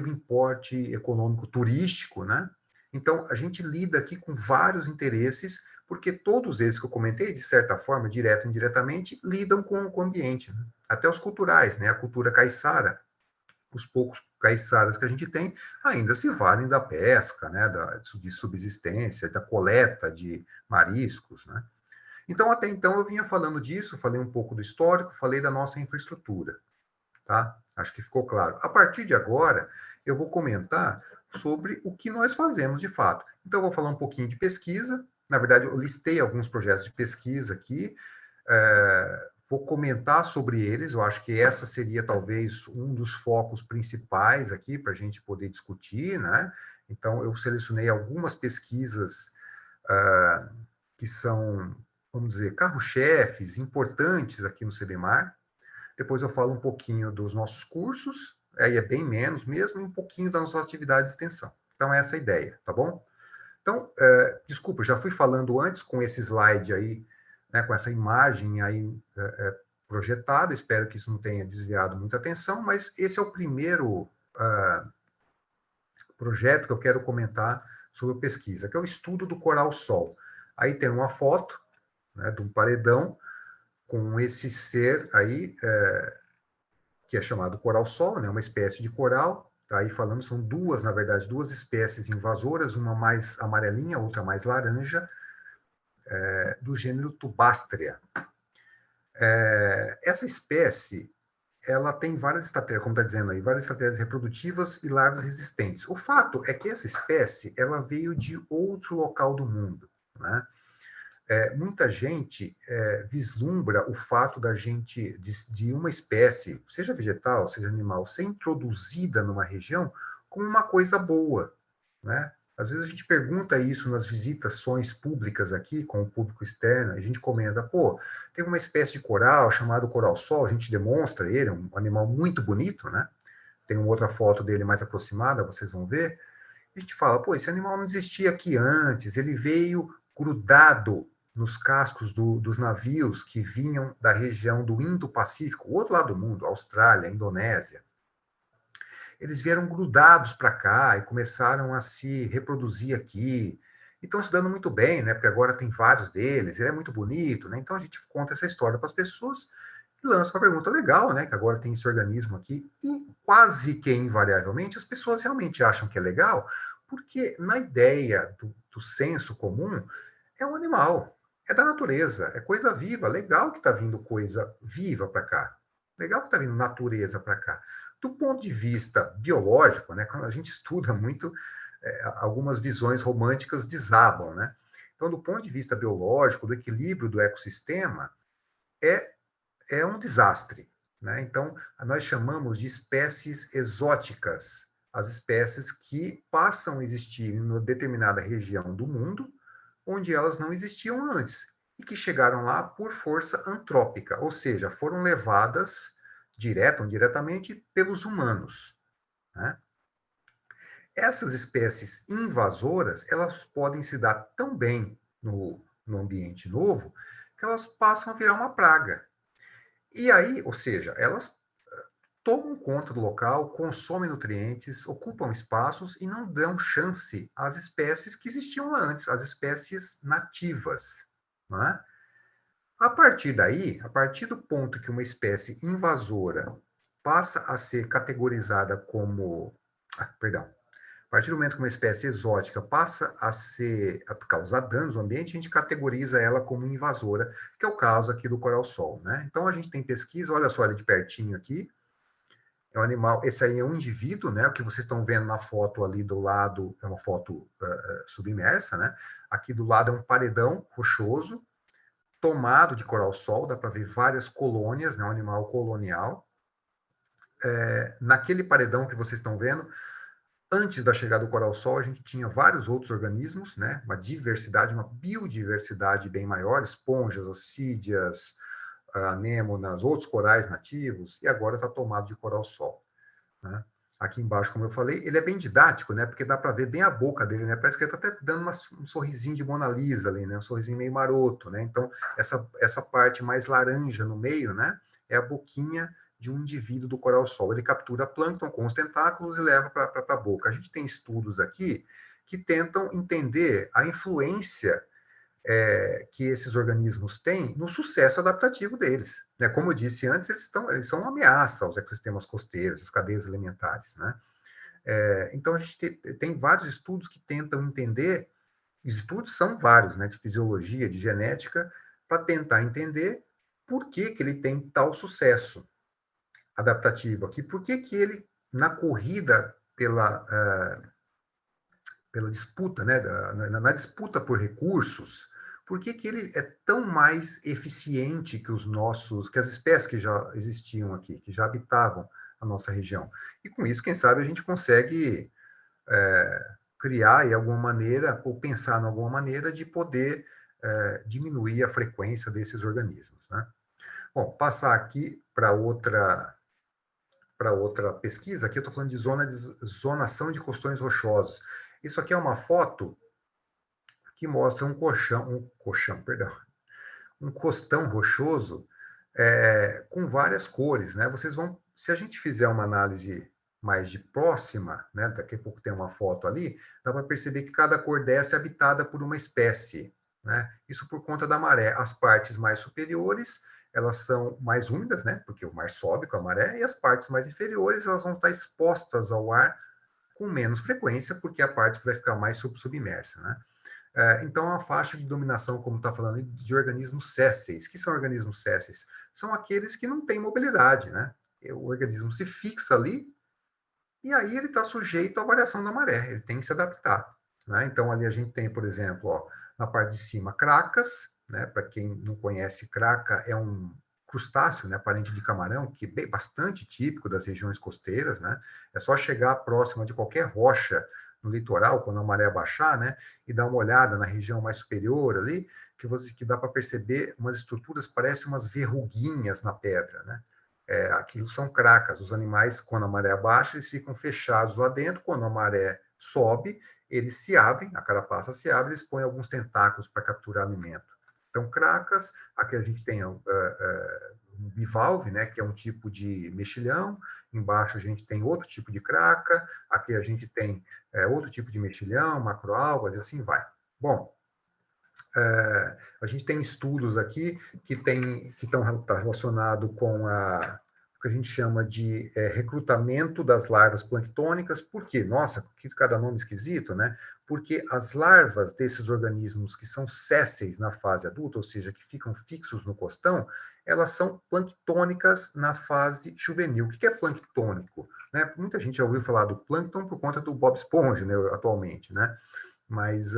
importe econômico turístico, né? Então, a gente lida aqui com vários interesses, porque todos eles que eu comentei, de certa forma, direto ou indiretamente, lidam com o ambiente, né? Até os culturais, né? A cultura caiçara, os poucos caiçaras que a gente tem, ainda se valem da pesca, né? De subsistência, da coleta de mariscos, né? Então, até então, eu vinha falando disso, falei um pouco do histórico, falei da nossa infraestrutura, tá? Acho que ficou claro. A partir de agora, eu vou comentar sobre o que nós fazemos de fato. Então, eu vou falar um pouquinho de pesquisa. Na verdade, eu listei alguns projetos de pesquisa aqui. vou comentar sobre eles, eu acho que essa seria talvez um dos focos principais aqui para a gente poder discutir, né? Então, eu selecionei algumas pesquisas que são, vamos dizer, carro-chefes importantes aqui no CBMAR. Depois eu falo um pouquinho dos nossos cursos, aí é bem menos mesmo, e um pouquinho das nossas atividades de extensão. Então, essa é a ideia, tá bom? Então, desculpa, já fui falando antes com esse slide aí, né, com essa imagem aí projetada, espero que isso não tenha desviado muita atenção, mas esse é o primeiro projeto que eu quero comentar sobre pesquisa, que é o estudo do coral-sol. Aí tem uma foto, né, de um paredão com esse ser aí, que é chamado coral-sol, né, uma espécie de coral. Tá aí falando, são duas, na verdade, duas espécies invasoras, uma mais amarelinha, outra mais laranja, do gênero Tubastria. Essa espécie, ela tem várias estratégias, como está dizendo aí, várias estratégias reprodutivas e larvas resistentes. O fato é que essa espécie, ela veio de outro local do mundo, né? Muita gente vislumbra o fato da gente, de uma espécie, seja vegetal, seja animal, ser introduzida numa região como uma coisa boa, né? Às vezes a gente pergunta isso nas visitações públicas aqui, com o público externo, a gente comenta, pô, tem uma espécie de coral chamado coral-sol, a gente demonstra ele, é um animal muito bonito, né? Tem uma outra foto dele mais aproximada, vocês vão ver. A gente fala, pô, esse animal não existia aqui antes, ele veio grudado nos cascos dos navios que vinham da região do Indo-Pacífico, o outro lado do mundo, Austrália, Indonésia. Eles vieram grudados para cá e começaram a se reproduzir aqui. E estão se dando muito bem, né? Porque agora tem vários deles, ele é muito bonito, né? Então a gente conta essa história para as pessoas e lança uma pergunta legal, né? Que agora tem esse organismo aqui. E quase que invariavelmente as pessoas realmente acham que é legal, porque na ideia do senso comum é um animal, é da natureza, é coisa viva. Legal que está vindo coisa viva para cá. Legal que está vindo natureza para cá. Do ponto de vista biológico, né, quando a gente estuda muito, algumas visões românticas desabam, né? Então, do ponto de vista biológico, do equilíbrio do ecossistema, é um desastre, né? Então, nós chamamos de espécies exóticas, as espécies que passam a existir em uma determinada região do mundo, onde elas não existiam antes, e que chegaram lá por força antrópica, ou seja, foram levadas direta ou indiretamente pelos humanos, né? Essas espécies invasoras, elas podem se dar tão bem no ambiente novo que elas passam a virar uma praga. E aí, ou seja, elas tomam conta do local, consomem nutrientes, ocupam espaços e não dão chance às espécies que existiam lá antes, às espécies nativas, não é? A partir daí, a partir do ponto que uma espécie invasora passa a ser categorizada como, perdão, a partir do momento que uma espécie exótica passa a causar danos ao ambiente, a gente categoriza ela como invasora, que é o caso aqui do coral-sol, né? Então a gente tem pesquisa, olha só ele de pertinho aqui, é um animal, esse aí é um indivíduo, né? O que vocês estão vendo na foto ali do lado é uma foto submersa, né? Aqui do lado é um paredão rochoso, tomado de coral-sol, dá para ver várias colônias, né? Um animal colonial. Naquele paredão que vocês estão vendo, antes da chegada do coral-sol, a gente tinha vários outros organismos, né? Uma diversidade, uma biodiversidade bem maior, esponjas, assídeas, anêmonas, outros corais nativos, e agora está tomado de coral-sol, né? Aqui embaixo, como eu falei, ele é bem didático, né? Porque dá para ver bem a boca dele, né? Parece que ele está até dando um sorrisinho de Mona Lisa ali, né? Um sorrisinho meio maroto, né? Então, essa parte mais laranja no meio, né? É a boquinha de um indivíduo do coral-sol. Ele captura plâncton com os tentáculos e leva para a boca. A gente tem estudos aqui que tentam entender a influência que esses organismos têm no sucesso adaptativo deles, né? Como eu disse antes, eles são uma ameaça aos ecossistemas costeiros, às cadeias alimentares, né? Então, a gente tem vários estudos que tentam entender, os estudos são vários, né? De fisiologia, de genética, para tentar entender por que ele tem tal sucesso adaptativo aqui, por que ele, na corrida pela disputa, né? Na disputa por recursos, por que que ele é tão mais eficiente que que as espécies que já existiam aqui, que já habitavam a nossa região? E com isso, quem sabe, a gente consegue criar em alguma maneira, ou pensar em alguma maneira de poder diminuir a frequência desses organismos, né? Bom, passar aqui para outra pesquisa, aqui eu estou falando de zonação de costões rochosos. Isso aqui é uma foto que mostra perdão, um costão rochoso com várias cores, né? Vocês vão, se a gente fizer uma análise mais de próxima, né? Daqui a pouco tem uma foto ali, dá para perceber que cada cor dessa é habitada por uma espécie, né? Isso por conta da maré. As partes mais superiores, elas são mais úmidas, né? Porque o mar sobe com a maré, e as partes mais inferiores, elas vão estar expostas ao ar com menos frequência, porque é a parte que vai ficar mais submersa, né? Então, a faixa de dominação, como está falando, de organismos sésseis. Que são organismos sésseis? São aqueles que não têm mobilidade, né? O organismo se fixa ali e aí ele está sujeito à variação da maré, ele tem que se adaptar, né? Então, ali a gente tem, por exemplo, ó, na parte de cima, cracas, né? Para quem não conhece, craca é um crustáceo, né, parente de camarão, que é bastante típico das regiões costeiras, né? É só chegar próximo de qualquer rocha no litoral, quando a maré baixar, né, e dar uma olhada na região mais superior ali, que dá para perceber umas estruturas, parecem umas verruguinhas na pedra, né? Aquilo são cracas. Os animais, quando a maré baixa, eles ficam fechados lá dentro. Quando a maré sobe, eles se abrem, a carapaça se abre, eles põem alguns tentáculos para capturar alimento. Então, cracas, aqui a gente tem um bivalve, né, que é um tipo de mexilhão, embaixo a gente tem outro tipo de craca, aqui a gente tem outro tipo de mexilhão, macroalgas, e assim vai. Bom, a gente tem estudos aqui que estão relacionados com o que a gente chama de recrutamento das larvas planctônicas. Por quê? Nossa, que cada nome esquisito, né? Porque as larvas desses organismos que são sésseis na fase adulta, ou seja, que ficam fixos no costão, elas são planctônicas na fase juvenil. O que é planctônico? Né? Muita gente já ouviu falar do plâncton por conta do Bob Esponja, né, atualmente, né? Mas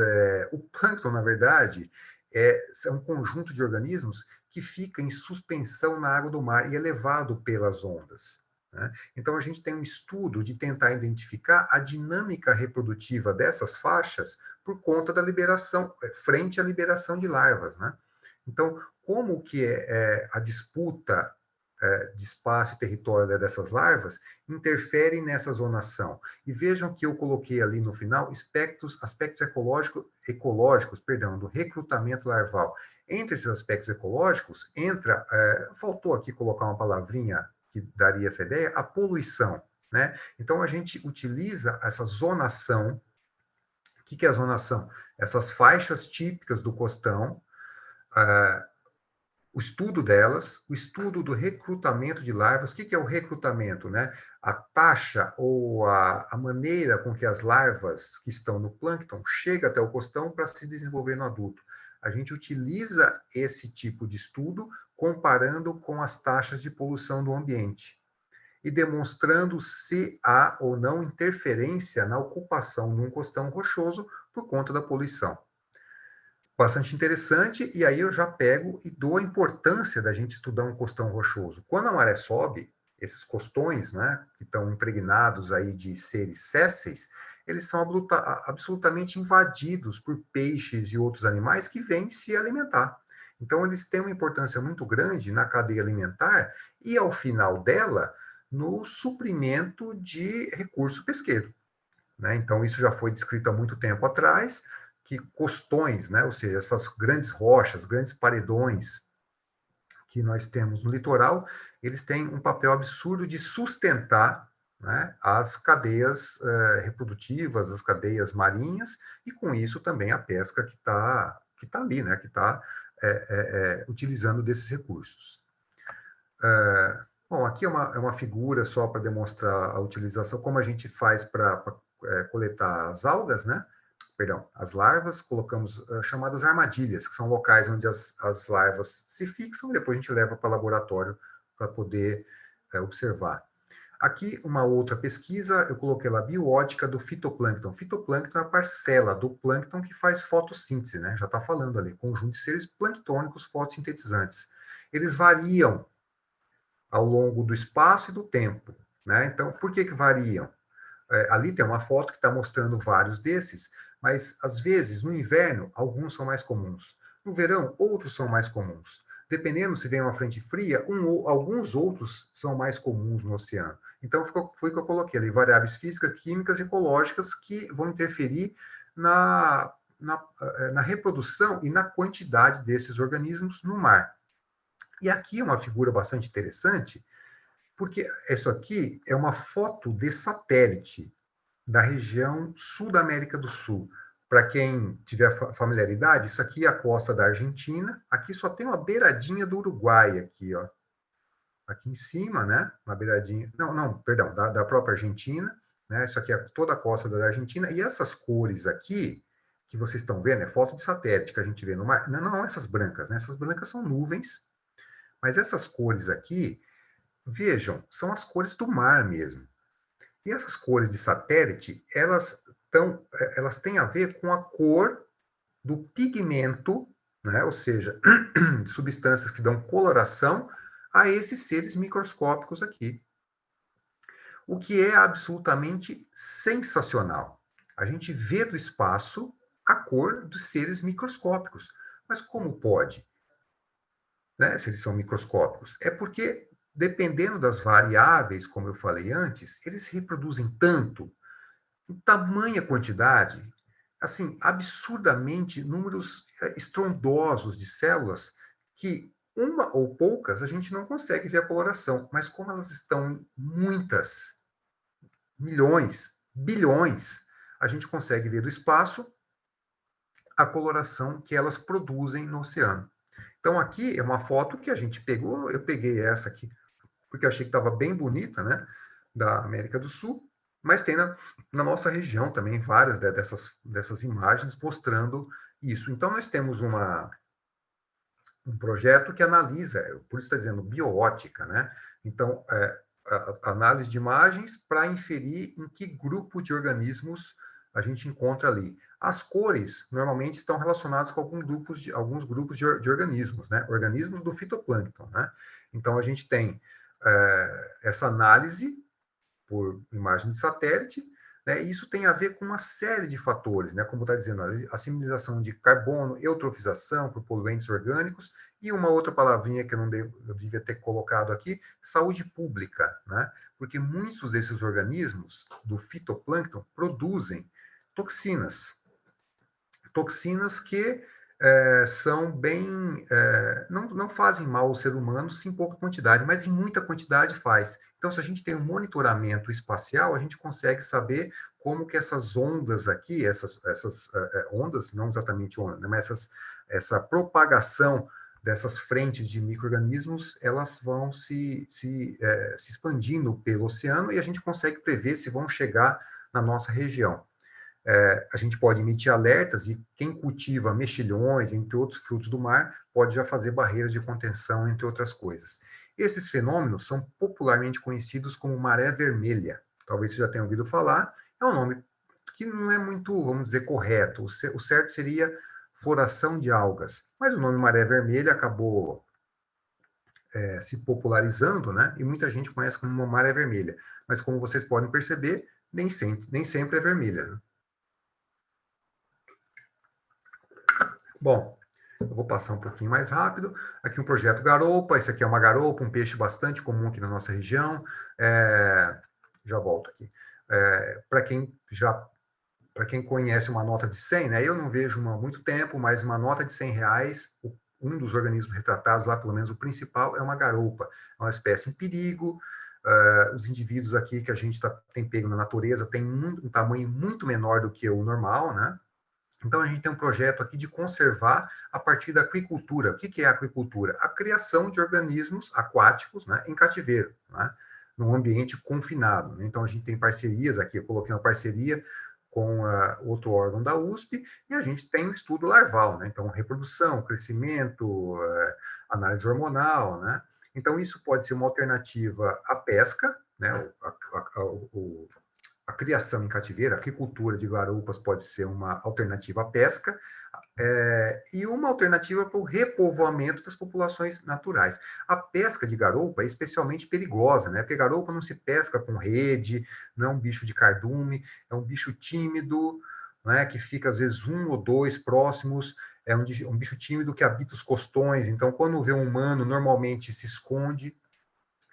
o plâncton, na verdade, é um conjunto de organismos que fica em suspensão na água do mar e é levado pelas ondas, né? Então, a gente tem um estudo de tentar identificar a dinâmica reprodutiva dessas faixas por conta da liberação, frente à liberação de larvas, né? Então, como que a disputa de espaço e território dessas larvas interferem nessa zonação. E vejam que eu coloquei ali no final aspectos ecológicos, do recrutamento larval. Entre esses aspectos ecológicos, faltou aqui colocar uma palavrinha que daria essa ideia, a poluição, né? Então, a gente utiliza essa zonação. O que é a zonação? Essas faixas típicas do costão, o estudo delas, o estudo do recrutamento de larvas. O que é o recrutamento, né? A taxa ou a maneira com que as larvas que estão no plâncton chegam até o costão para se desenvolver no adulto. A gente utiliza esse tipo de estudo comparando com as taxas de poluição do ambiente e demonstrando se há ou não interferência na ocupação de um costão rochoso por conta da poluição. Bastante interessante, e aí eu já pego e dou a importância da gente estudar um costão rochoso. Quando a maré sobe, esses costões, né, que estão impregnados aí de seres sésseis, eles são absolutamente invadidos por peixes e outros animais que vêm se alimentar. Então, eles têm uma importância muito grande na cadeia alimentar e, ao final dela, no suprimento de recurso pesqueiro, né? Então, isso já foi descrito há muito tempo atrás, que costões, né, ou seja, essas grandes rochas, grandes paredões que nós temos no litoral, eles têm um papel absurdo de sustentar, né, as cadeias reprodutivas, as cadeias marinhas, e com isso também a pesca que tá ali, né, que está utilizando desses recursos. Bom, aqui é uma figura só para demonstrar a utilização, como a gente faz para coletar as algas, né? Perdão, as larvas, colocamos chamadas armadilhas, que são locais onde as larvas se fixam e depois a gente leva para o laboratório para poder observar. Aqui, uma outra pesquisa, eu coloquei lá, biótica do fitoplâncton. Fitoplâncton é a parcela do plâncton que faz fotossíntese, né? Já está falando ali, conjunto de seres planctônicos fotossintetizantes. Eles variam ao longo do espaço e do tempo, né? Então, por que variam? Ali tem uma foto que está mostrando vários desses, mas, às vezes, no inverno, alguns são mais comuns. No verão, outros são mais comuns. Dependendo se vem uma frente fria, alguns outros são mais comuns no oceano. Então, foi o que eu coloquei ali, variáveis físicas, químicas e ecológicas que vão interferir na reprodução e na quantidade desses organismos no mar. E aqui é uma figura bastante interessante, porque isso aqui é uma foto de satélite da região sul da América do Sul. Para quem tiver familiaridade, isso aqui é a costa da Argentina, aqui só tem uma beiradinha do Uruguai aqui, ó. Aqui em cima, né? Uma beiradinha, não, perdão, da própria Argentina, né? Isso aqui é toda a costa da Argentina, e essas cores aqui, que vocês estão vendo, é foto de satélite que a gente vê no mar, não essas brancas, né? Essas brancas são nuvens, mas essas cores aqui, vejam, são as cores do mar mesmo. E essas cores de satélite, elas têm a ver com a cor do pigmento, né? Ou seja, substâncias que dão coloração a esses seres microscópicos aqui. O que é absolutamente sensacional. A gente vê do espaço a cor dos seres microscópicos. Mas como pode? Né, se eles são microscópicos? É porque, dependendo das variáveis, como eu falei antes, eles se reproduzem tanto, em tamanha quantidade, assim, absurdamente, números estrondosos de células, que uma ou poucas a gente não consegue ver a coloração, mas como elas estão em muitas, milhões, bilhões, a gente consegue ver do espaço a coloração que elas produzem no oceano. Então, aqui é uma foto que a gente pegou, eu peguei essa aqui, porque eu achei que estava bem bonita, né, da América do Sul, mas tem na nossa região também várias dessas imagens mostrando isso. Então, nós temos um projeto que analisa, por isso está dizendo biótica, né? Então, a análise de imagens para inferir em que grupo de organismos a gente encontra ali. As cores normalmente estão relacionadas com alguns grupos de organismos, né? Organismos do fitoplâncton, né? Então, a gente tem essa análise por imagem de satélite, né? E isso tem a ver com uma série de fatores, né? Como está dizendo, a assimilação de carbono, eutrofização por poluentes orgânicos, e uma outra palavrinha que eu devia ter colocado aqui, saúde pública, né? Porque muitos desses organismos do fitoplâncton produzem toxinas, toxinas que são bem... não fazem mal ao ser humano, sim, em pouca quantidade, mas em muita quantidade faz. Então, se a gente tem um monitoramento espacial, a gente consegue saber como que essas ondas aqui, essas ondas, não exatamente ondas, né, mas essa propagação dessas frentes de micro-organismos, elas vão se expandindo pelo oceano e a gente consegue prever se vão chegar na nossa região. A gente pode emitir alertas e quem cultiva mexilhões, entre outros frutos do mar, pode já fazer barreiras de contenção, entre outras coisas. Esses fenômenos são popularmente conhecidos como maré vermelha. Talvez você já tenha ouvido falar. É um nome que não é muito, vamos dizer, correto. O certo seria floração de algas. Mas o nome maré vermelha acabou se popularizando, né? E muita gente conhece como uma maré vermelha. Mas como vocês podem perceber, nem sempre é vermelha, né? Bom, eu vou passar um pouquinho mais rápido. Aqui um projeto garoupa. Esse aqui é uma garoupa, um peixe bastante comum aqui na nossa região. Já volto aqui. Para quem conhece uma nota de 100, né? Eu não vejo há muito tempo, mas uma nota de 100 reais, um dos organismos retratados lá, pelo menos o principal, é uma garoupa. É uma espécie em perigo. Os indivíduos aqui que a gente tem pego na natureza têm um tamanho muito menor do que o normal, né? Então, a gente tem um projeto aqui de conservar a partir da aquicultura. O que é a aquicultura? A criação de organismos aquáticos, né, em cativeiro, né, num ambiente confinado. Então, a gente tem parcerias aqui, eu coloquei uma parceria com outro órgão da USP, e a gente tem um estudo larval, né? Então, reprodução, crescimento, análise hormonal, né? Então, isso pode ser uma alternativa à pesca, né, a criação em cativeiro, a aquicultura de garoupas pode ser uma alternativa à pesca, e uma alternativa para o repovoamento das populações naturais. A pesca de garoupa é especialmente perigosa, né? Porque garoupa não se pesca com rede, não é um bicho de cardume, é um bicho tímido, né? Que fica às vezes um ou dois próximos, é um bicho tímido que habita os costões, então quando vê um humano, normalmente se esconde.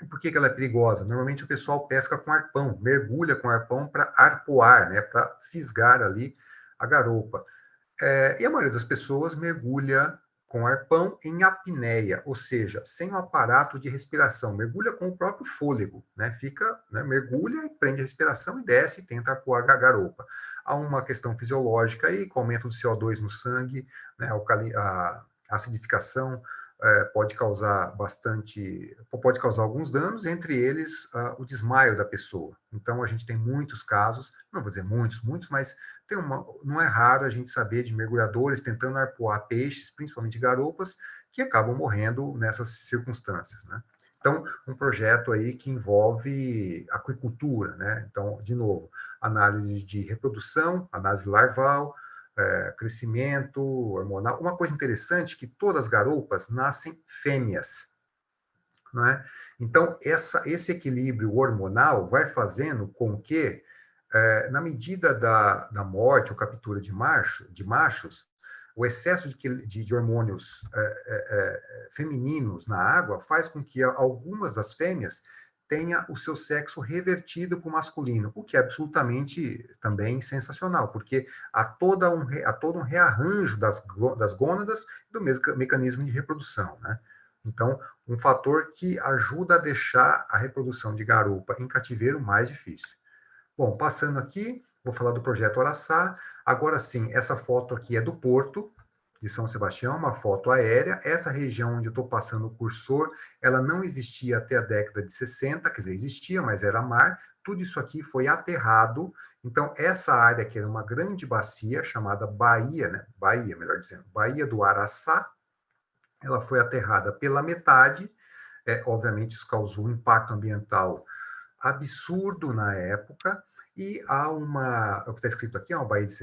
Por que ela é perigosa? Normalmente o pessoal pesca com arpão, mergulha com arpão para arpoar, né? Para fisgar ali a garoupa. E a maioria das pessoas mergulha com arpão em apneia, ou seja, sem o aparato de respiração, mergulha com o próprio fôlego, né? Fica, né? Mergulha e prende a respiração e desce e tenta arpoar a garoupa. Há uma questão fisiológica aí, com aumento do CO2 no sangue, né? A acidificação pode causar alguns danos, entre eles o desmaio da pessoa. Então a gente tem muitos casos, não vou dizer muitos, mas não é raro a gente saber de mergulhadores tentando arpoar peixes, principalmente garoupas, que acabam morrendo nessas circunstâncias, né? Então, um projeto aí que envolve aquicultura, né? Então, de novo, análise de reprodução, análise larval, crescimento hormonal. Uma coisa interessante é que todas as garoupas nascem fêmeas, não é? Então, esse equilíbrio hormonal vai fazendo com que, na medida da morte ou captura de machos, o excesso de hormônios femininos na água faz com que algumas das fêmeas tenha o seu sexo revertido para o masculino, o que é absolutamente também sensacional, porque há todo um rearranjo das gônadas do mesmo mecanismo de reprodução, né? Então, um fator que ajuda a deixar a reprodução de garoupa em cativeiro mais difícil. Bom, passando aqui, vou falar do projeto Araçá. Agora sim, essa foto aqui é do Porto de São Sebastião, uma foto aérea. Essa região onde eu estou passando o cursor, ela não existia até a década de 60, quer dizer, existia, mas era mar. Tudo isso aqui foi aterrado. Então, essa área que era uma grande bacia, chamada Baía, né? Baía, melhor dizendo, Baía do Araçá, ela foi aterrada pela metade. Obviamente, isso causou um impacto ambiental absurdo na época, e há o que está escrito aqui, uma baía de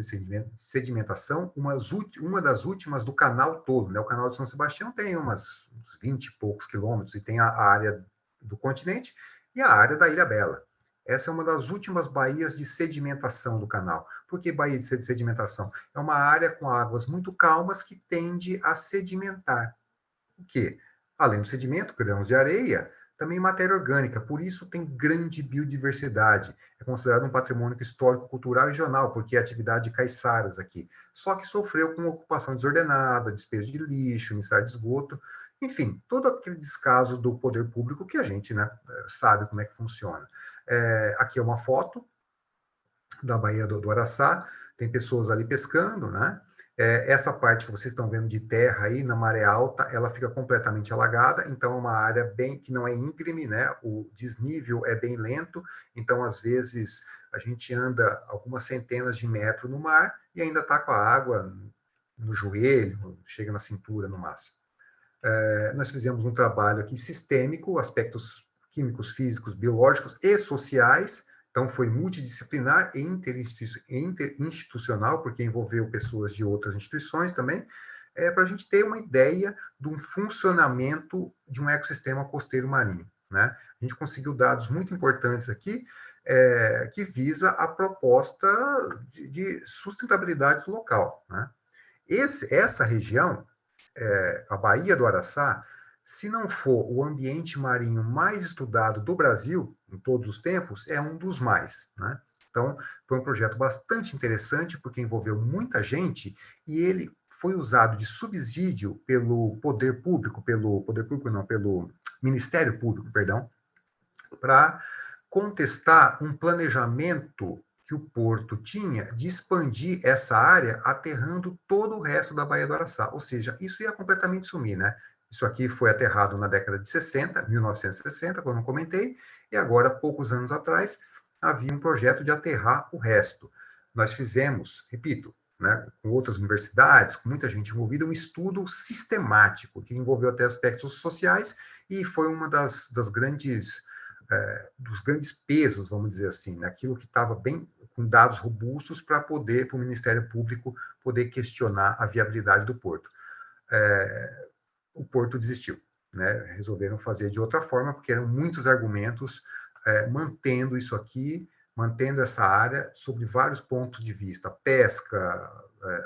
sedimentação, uma das últimas do canal todo, né? O canal de São Sebastião tem uns 20 e poucos quilômetros, e tem a área do continente e a área da Ilha Bela. Essa é uma das últimas baías de sedimentação do canal. Por que baía de sedimentação? É uma área com águas muito calmas que tende a sedimentar. O quê? Além do sedimento, grãos de areia, também matéria orgânica, por isso tem grande biodiversidade. É considerado um patrimônio histórico-cultural regional, porque é atividade de caiçaras aqui. Só que sofreu com ocupação desordenada, despejo de lixo, emissário de esgoto, enfim, todo aquele descaso do poder público que a gente, né, sabe como é que funciona. Aqui é uma foto da Baía do Araçá, tem pessoas ali pescando, né? Essa parte que vocês estão vendo de terra aí, na maré alta, ela fica completamente alagada, então é uma área que não é íngreme, né? O desnível é bem lento, então às vezes a gente anda algumas centenas de metros no mar e ainda está com a água no joelho, chega na cintura no máximo. Nós fizemos um trabalho aqui sistêmico, aspectos químicos, físicos, biológicos e sociais. Então, foi multidisciplinar e interinstitucional, porque envolveu pessoas de outras instituições também, para a gente ter uma ideia de um funcionamento de um ecossistema costeiro marinho, né? A gente conseguiu dados muito importantes aqui, que visa a proposta de sustentabilidade local, né? Essa região, a Baía do Araçá, se não for o ambiente marinho mais estudado do Brasil, em todos os tempos, é um dos mais, né? Então, foi um projeto bastante interessante, porque envolveu muita gente, e ele foi usado de subsídio pelo pelo Ministério Público, perdão, para contestar um planejamento que o Porto tinha de expandir essa área, aterrando todo o resto da Baía do Araçá. Ou seja, isso ia completamente sumir, né? Isso aqui foi aterrado na década de 60, 1960, como eu comentei, e agora, poucos anos atrás, havia um projeto de aterrar o resto. Nós fizemos, repito, né, com outras universidades, com muita gente envolvida, um estudo sistemático, que envolveu até aspectos sociais, e foi uma das grandes dos grandes pesos, vamos dizer assim, naquilo que estava bem com dados robustos para o Ministério Público poder questionar a viabilidade do porto. O porto desistiu, né? Resolveram fazer de outra forma, porque eram muitos argumentos mantendo isso aqui, mantendo essa área sobre vários pontos de vista: pesca,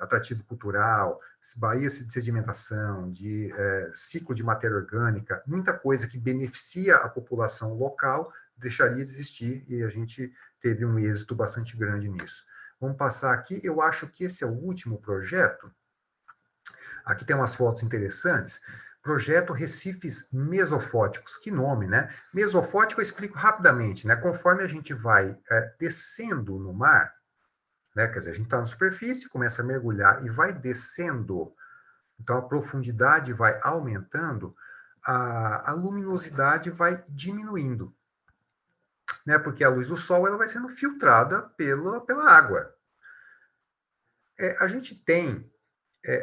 atrativo cultural, baías de sedimentação, de ciclo de matéria orgânica, muita coisa que beneficia a população local deixaria de existir, e a gente teve um êxito bastante grande nisso. Vamos passar aqui. Eu acho que esse é o último projeto. Aqui tem umas fotos interessantes. Projeto Recifes Mesofóticos. Que nome, né? Mesofótico eu explico rapidamente, né? Conforme a gente vai descendo no mar, né? Quer dizer, a gente está na superfície, começa a mergulhar e vai descendo, então a profundidade vai aumentando, a luminosidade vai diminuindo, né? Porque a luz do sol ela vai sendo filtrada pela água. A gente tem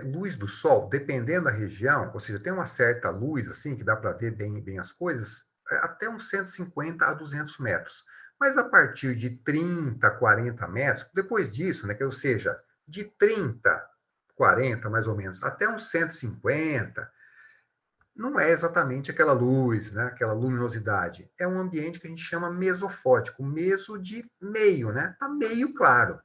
luz do sol, dependendo da região, ou seja, tem uma certa luz, assim, que dá para ver bem as coisas, até uns 150 a 200 metros. Mas a partir de 30, 40 metros, depois disso, né, ou seja, de 30, 40 mais ou menos, até uns 150, não é exatamente aquela luz, né, aquela luminosidade. É um ambiente que a gente chama mesofótico, meso de meio, né? Está meio claro.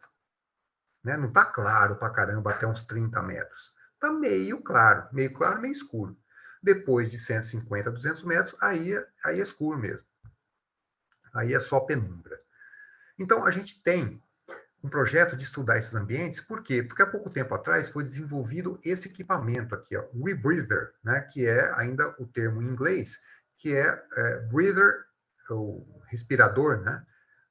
Né? Não está claro para caramba até uns 30 metros. Está meio claro, meio escuro. Depois de 150, 200 metros, aí é escuro mesmo. Aí é só penumbra. Então, a gente tem um projeto de estudar esses ambientes, por quê? Porque há pouco tempo atrás foi desenvolvido esse equipamento aqui, ó, Rebreather, né, que é ainda o termo em inglês, que é breather, o respirador, né?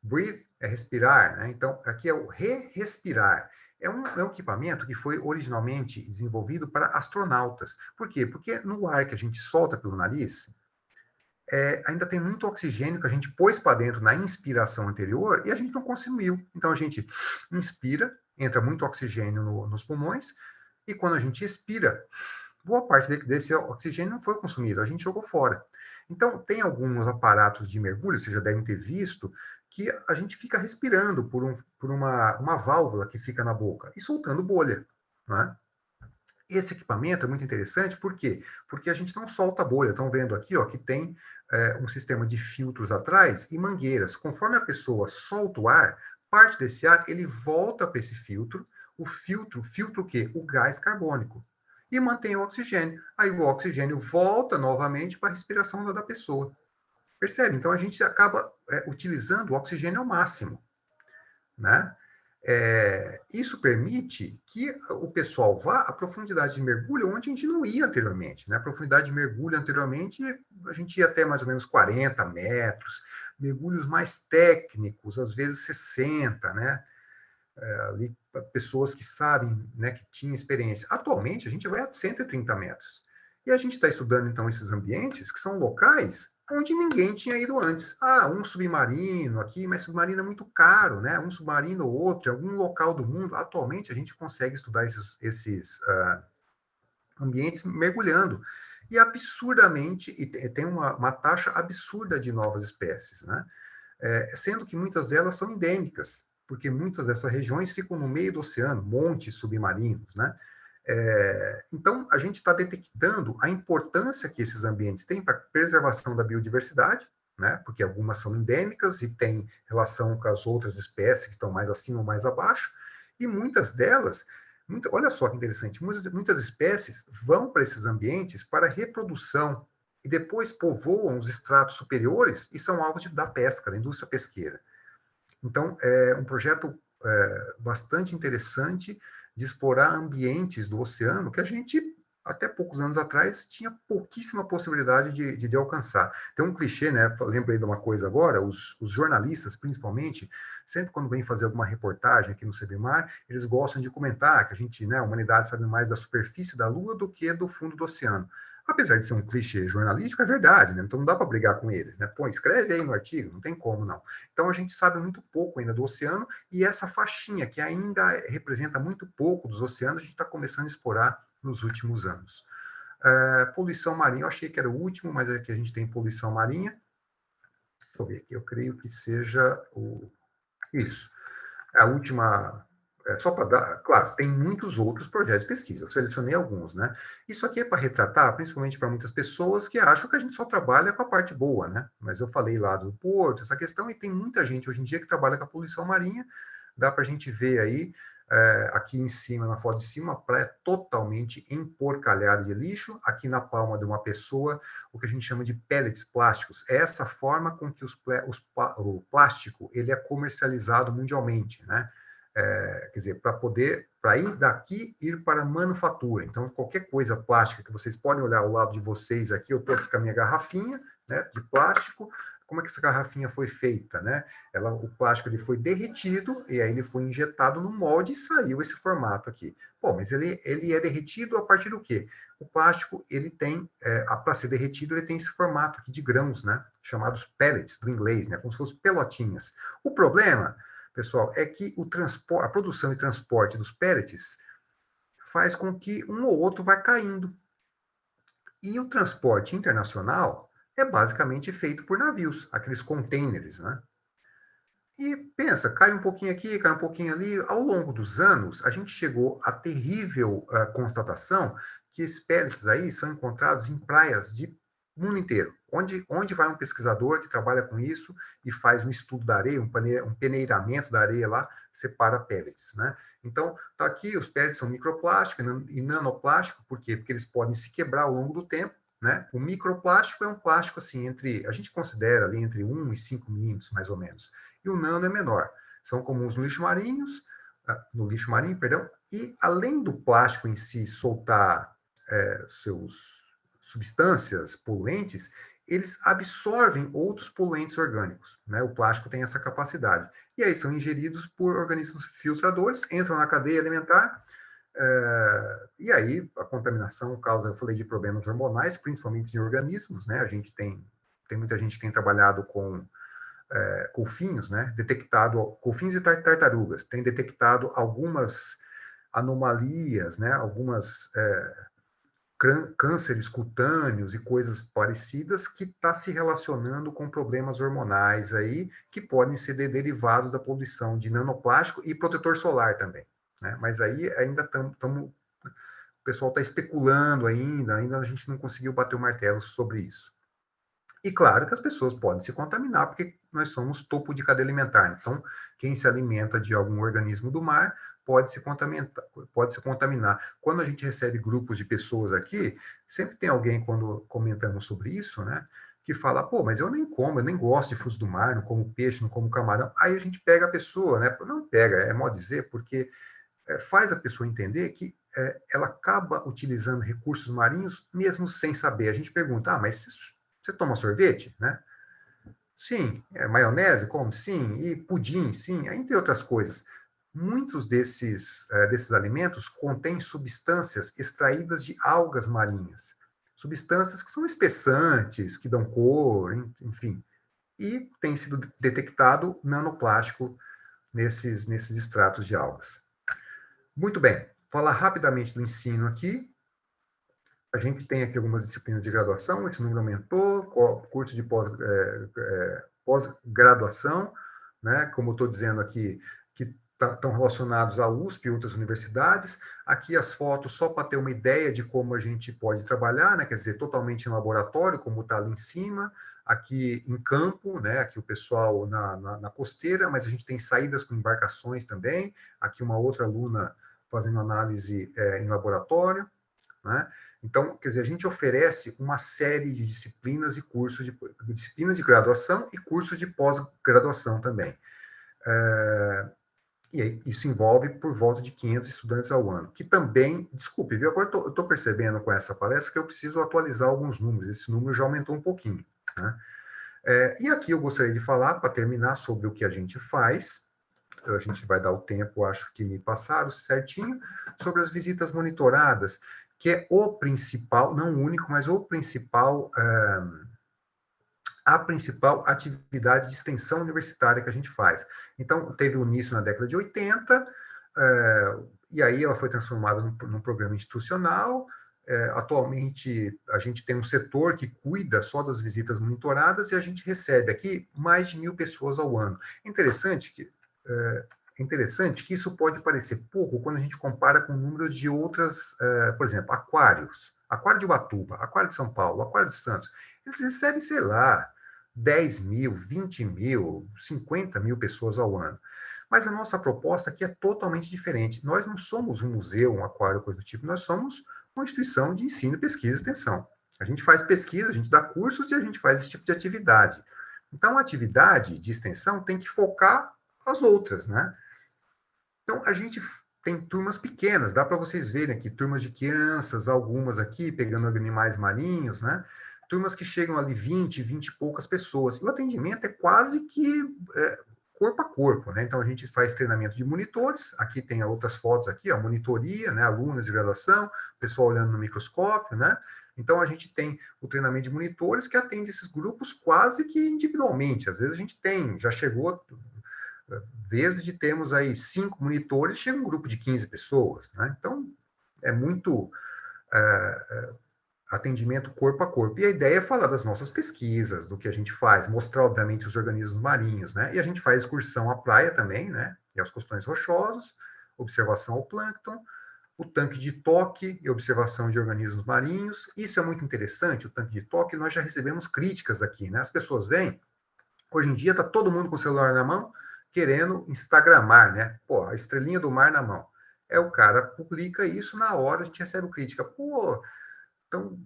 Breathe é respirar, né? Então, aqui é o re-respirar. É um equipamento que foi originalmente desenvolvido para astronautas. Por quê? Porque no ar que a gente solta pelo nariz, ainda tem muito oxigênio que a gente pôs para dentro na inspiração anterior e a gente não consumiu. Então, a gente inspira, entra muito oxigênio nos pulmões, e quando a gente expira, boa parte desse oxigênio não foi consumido, a gente jogou fora. Então, tem alguns aparatos de mergulho, vocês já devem ter visto, que a gente fica respirando por uma válvula que fica na boca e soltando bolha, né? Esse equipamento é muito interessante, por quê? Porque a gente não solta bolha. Estão vendo aqui, ó, que tem um sistema de filtros atrás e mangueiras. Conforme a pessoa solta o ar, parte desse ar ele volta para esse filtro. O filtro filtra o quê? O gás carbônico. E mantém o oxigênio. Aí o oxigênio volta novamente para a respiração da pessoa. Percebe? Então a gente acaba utilizando o oxigênio ao máximo, né? Isso permite que o pessoal vá à profundidade de mergulho onde a gente não ia anteriormente. Né? A profundidade de mergulho anteriormente, a gente ia até mais ou menos 40 metros, mergulhos mais técnicos, às vezes 60, né? Ali, pessoas que sabem, né, que tinham experiência. Atualmente, a gente vai a 130 metros. E a gente está estudando, então, esses ambientes que são locais onde ninguém tinha ido antes. Ah, um submarino aqui, mas submarino é muito caro, né? Um submarino ou outro, em algum local do mundo. Atualmente, a gente consegue estudar esses ambientes mergulhando. E absurdamente, e tem uma taxa absurda de novas espécies, né? Sendo que muitas delas são endêmicas, porque muitas dessas regiões ficam no meio do oceano, montes submarinos, né? Então, a gente está detectando a importância que esses ambientes têm para a preservação da biodiversidade, né? Porque algumas são endêmicas e têm relação com as outras espécies que estão mais acima ou mais abaixo, e muitas delas, olha só que interessante, muitas espécies vão para esses ambientes para reprodução e depois povoam os estratos superiores e são alvos da pesca, da indústria pesqueira. Então, é um projeto bastante interessante de explorar ambientes do oceano que a gente, até poucos anos atrás, tinha pouquíssima possibilidade de alcançar. Tem um clichê, né? Lembrei de uma coisa agora, os jornalistas, principalmente, sempre quando vêm fazer alguma reportagem aqui no CBMAR, eles gostam de comentar que a gente, né, a humanidade sabe mais da superfície da Lua do que do fundo do oceano. Apesar de ser um clichê jornalístico, é verdade, né? Então não dá para brigar com eles, né? Pô, escreve aí no artigo, não tem como, não. Então a gente sabe muito pouco ainda do oceano, e essa faixinha, que ainda representa muito pouco dos oceanos, a gente está começando a explorar nos últimos anos. Poluição marinha, eu achei que era o último, mas é que a gente tem poluição marinha. eu ver aqui, eu creio que seja isso. A última, só para dar, claro, tem muitos outros projetos de pesquisa, eu selecionei alguns, né? Isso aqui é para retratar, principalmente para muitas pessoas que acham que a gente só trabalha com a parte boa, né? Mas eu falei lá do porto, essa questão, e tem muita gente hoje em dia que trabalha com a poluição marinha, dá para a gente ver aí, aqui em cima, na foto de cima, a praia totalmente emporcalhada de lixo, aqui na palma de uma pessoa, o que a gente chama de pellets plásticos. É essa forma com que o plástico ele é comercializado mundialmente, né? Quer dizer, para ir daqui, ir para a manufatura. Então, qualquer coisa plástica que vocês podem olhar ao lado de vocês aqui, eu estou aqui com a minha garrafinha, né, de plástico. Como é que essa garrafinha foi feita, né? O plástico ele foi derretido e aí ele foi injetado no molde e saiu esse formato aqui. Pô, mas ele é derretido a partir do quê? O plástico, ele tem, para ser derretido, ele tem esse formato aqui de grãos, né? Chamados pellets, do inglês, né? Como se fossem pelotinhas. O problema, pessoal, é que a produção e transporte dos pellets faz com que um ou outro vá caindo. E o transporte internacional é basicamente feito por navios, aqueles containers, né? E pensa, cai um pouquinho aqui, cai um pouquinho ali. Ao longo dos anos, a gente chegou à terrível constatação que esses pellets aí são encontrados em praias de mundo inteiro. Onde vai um pesquisador que trabalha com isso e faz um estudo da areia, um peneiramento da areia lá, separa pellets, né? Então, tá aqui, os pellets são microplástico e nanoplástico, por quê? Porque eles podem se quebrar ao longo do tempo, né? O microplástico é um plástico assim, a gente considera ali entre 1 e 5 milímetros, mais ou menos. E o nano é menor. São comuns no lixo marinho, perdão, e além do plástico em si soltar seus substâncias poluentes, eles absorvem outros poluentes orgânicos, né? O plástico tem essa capacidade. E aí são ingeridos por organismos filtradores, entram na cadeia alimentar, e aí a contaminação causa, eu falei de problemas hormonais, principalmente de organismos, né? A gente tem muita gente que tem trabalhado com golfinhos, né? Golfinhos e tartarugas, tem detectado algumas anomalias, né? Algumas cânceres cutâneos e coisas parecidas que está se relacionando com problemas hormonais aí que podem ser derivados da poluição de nanoplástico e protetor solar também, né? Mas aí ainda o pessoal está especulando ainda a gente não conseguiu bater o martelo sobre isso. E claro que as pessoas podem se contaminar, porque nós somos topo de cadeia alimentar. Então, quem se alimenta de algum organismo do mar pode se contaminar. Quando a gente recebe grupos de pessoas aqui, sempre tem alguém, quando comentamos sobre isso, né, que fala, pô, mas eu nem como, eu nem gosto de frutos do mar, não como peixe, não como camarão. Aí a gente pega a pessoa, né, não pega, é modo dizer, porque faz a pessoa entender que ela acaba utilizando recursos marinhos mesmo sem saber. A gente pergunta, mas você toma sorvete, né? Sim. Maionese, come? Sim. E pudim? Sim. Entre outras coisas. Muitos desses alimentos contêm substâncias extraídas de algas marinhas. Substâncias que são espessantes, que dão cor, enfim. E tem sido detectado nanoplástico nesses extratos de algas. Muito bem. Falar rapidamente do ensino aqui. A gente tem aqui algumas disciplinas de graduação, esse número aumentou, curso de pós-graduação, né? Como eu estou dizendo aqui, que estão relacionados à USP e outras universidades. Aqui as fotos, só para ter uma ideia de como a gente pode trabalhar, né? Quer dizer, totalmente em laboratório, como está ali em cima, aqui em campo, né? Aqui o pessoal na costeira, mas a gente tem saídas com embarcações também. Aqui uma outra aluna fazendo análise em laboratório. Né? Então, quer dizer, a gente oferece uma série de disciplinas e cursos disciplinas de graduação e cursos de pós-graduação também. E isso envolve por volta de 500 estudantes ao ano, que também, desculpe, viu? Agora eu estou percebendo com essa palestra que eu preciso atualizar alguns números, esse número já aumentou um pouquinho. Né? E aqui eu gostaria de falar, para terminar, sobre o que a gente faz. A gente vai dar o tempo, acho que me passaram certinho, sobre as visitas monitoradas, que é o principal, não o único, mas a principal atividade de extensão universitária que a gente faz. Então, teve o início na década de 80, e aí ela foi transformada num programa institucional, Atualmente, a gente tem um setor que cuida só das visitas monitoradas e a gente recebe aqui mais de 1.000 pessoas ao ano. É interessante que isso pode parecer pouco quando a gente compara com números de outras, por exemplo, aquários. Aquário de Ubatuba, Aquário de São Paulo, Aquário de Santos. Eles recebem, sei lá, 10.000, 20.000, 50.000 pessoas ao ano. Mas a nossa proposta aqui é totalmente diferente. Nós não somos um museu, um aquário, coisa do tipo. Nós somos uma instituição de ensino, pesquisa e extensão. A gente faz pesquisa, a gente dá cursos e a gente faz esse tipo de atividade. Então, a atividade de extensão tem que focar as outras, né? Então, a gente tem turmas pequenas, dá para vocês verem aqui, turmas de crianças, algumas aqui, pegando animais marinhos, né? Turmas que chegam ali 20 e poucas pessoas. E o atendimento é quase que corpo a corpo, né? Então, a gente faz treinamento de monitores, aqui tem outras fotos aqui, a monitoria, né? Alunos de graduação, pessoal olhando no microscópio, né? Então, a gente tem o treinamento de monitores que atende esses grupos quase que individualmente. Às vezes a gente tem, já chegou vezes de termos aí 5 monitores, chega um grupo de 15 pessoas, né? Então, é muito atendimento corpo a corpo. E a ideia é falar das nossas pesquisas, do que a gente faz, mostrar, obviamente, os organismos marinhos, né? E a gente faz excursão à praia também, né? E aos costões rochosos, observação ao plâncton, o tanque de toque e observação de organismos marinhos. Isso é muito interessante, o tanque de toque, nós já recebemos críticas aqui, né? As pessoas vêm, hoje em dia está todo mundo com o celular na mão, querendo instagramar, né? Pô, a estrelinha do mar na mão. O cara publica isso, na hora a gente recebe crítica. Pô, estão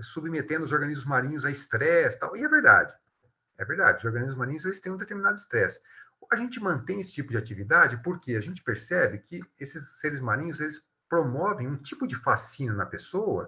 submetendo os organismos marinhos a estresse, tal. E é verdade. É verdade, os organismos marinhos eles têm um determinado estresse. A gente mantém esse tipo de atividade porque a gente percebe que esses seres marinhos eles promovem um tipo de fascínio na pessoa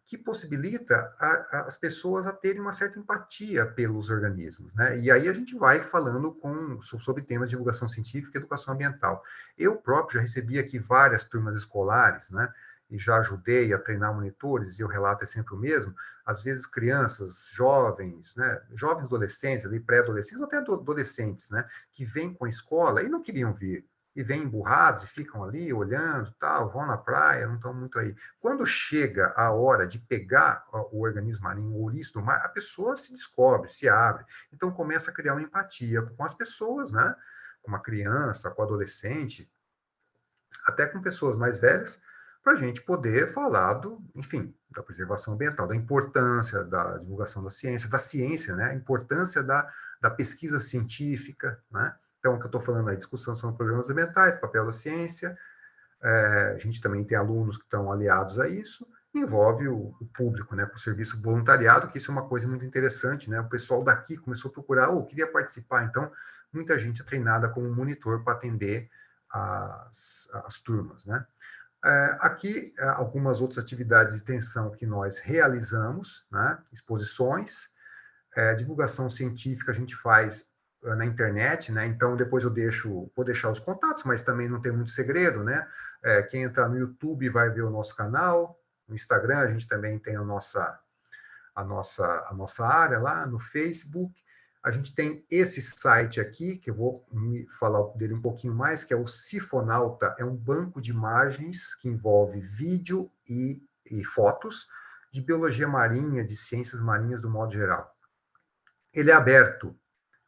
que possibilita as pessoas a terem uma certa empatia pelos organismos, né? E aí a gente vai falando sobre temas de divulgação científica e educação ambiental. Eu próprio já recebi aqui várias turmas escolares, né? E já ajudei a treinar monitores, e o relato é sempre o mesmo. Às vezes crianças, jovens, né? Jovens adolescentes, ali pré-adolescentes, ou até adolescentes, né? Que vêm com a escola e não queriam vir e vêm emburrados e ficam ali olhando, tal, vão na praia, não estão muito aí. Quando chega a hora de pegar o organismo marinho, o ouriço do mar, a pessoa se descobre, se abre. Então começa a criar uma empatia com as pessoas, né? Com uma criança, com um adolescente, até com pessoas mais velhas, para a gente poder falar enfim, da preservação ambiental, da importância da divulgação da ciência, né? A importância da pesquisa científica, né? Então, o que eu estou falando aí, discussão sobre programas ambientais, papel da ciência, a gente também tem alunos que estão aliados a isso, envolve o público, né, com o serviço voluntariado, que isso é uma coisa muito interessante, né, o pessoal daqui começou a procurar, queria participar, então, muita gente é treinada como monitor para atender as turmas, né. Aqui, algumas outras atividades de extensão que nós realizamos, né, exposições, divulgação científica a gente faz na internet, né? Então depois vou deixar os contatos, mas também não tem muito segredo, né? Quem entrar no YouTube vai ver o nosso canal, no Instagram a gente também tem a nossa área lá, no Facebook. A gente tem esse site aqui, que eu vou falar dele um pouquinho mais, que é o Cifonauta, é um banco de imagens que envolve vídeo e fotos de biologia marinha, de ciências marinhas do modo geral. Ele é aberto.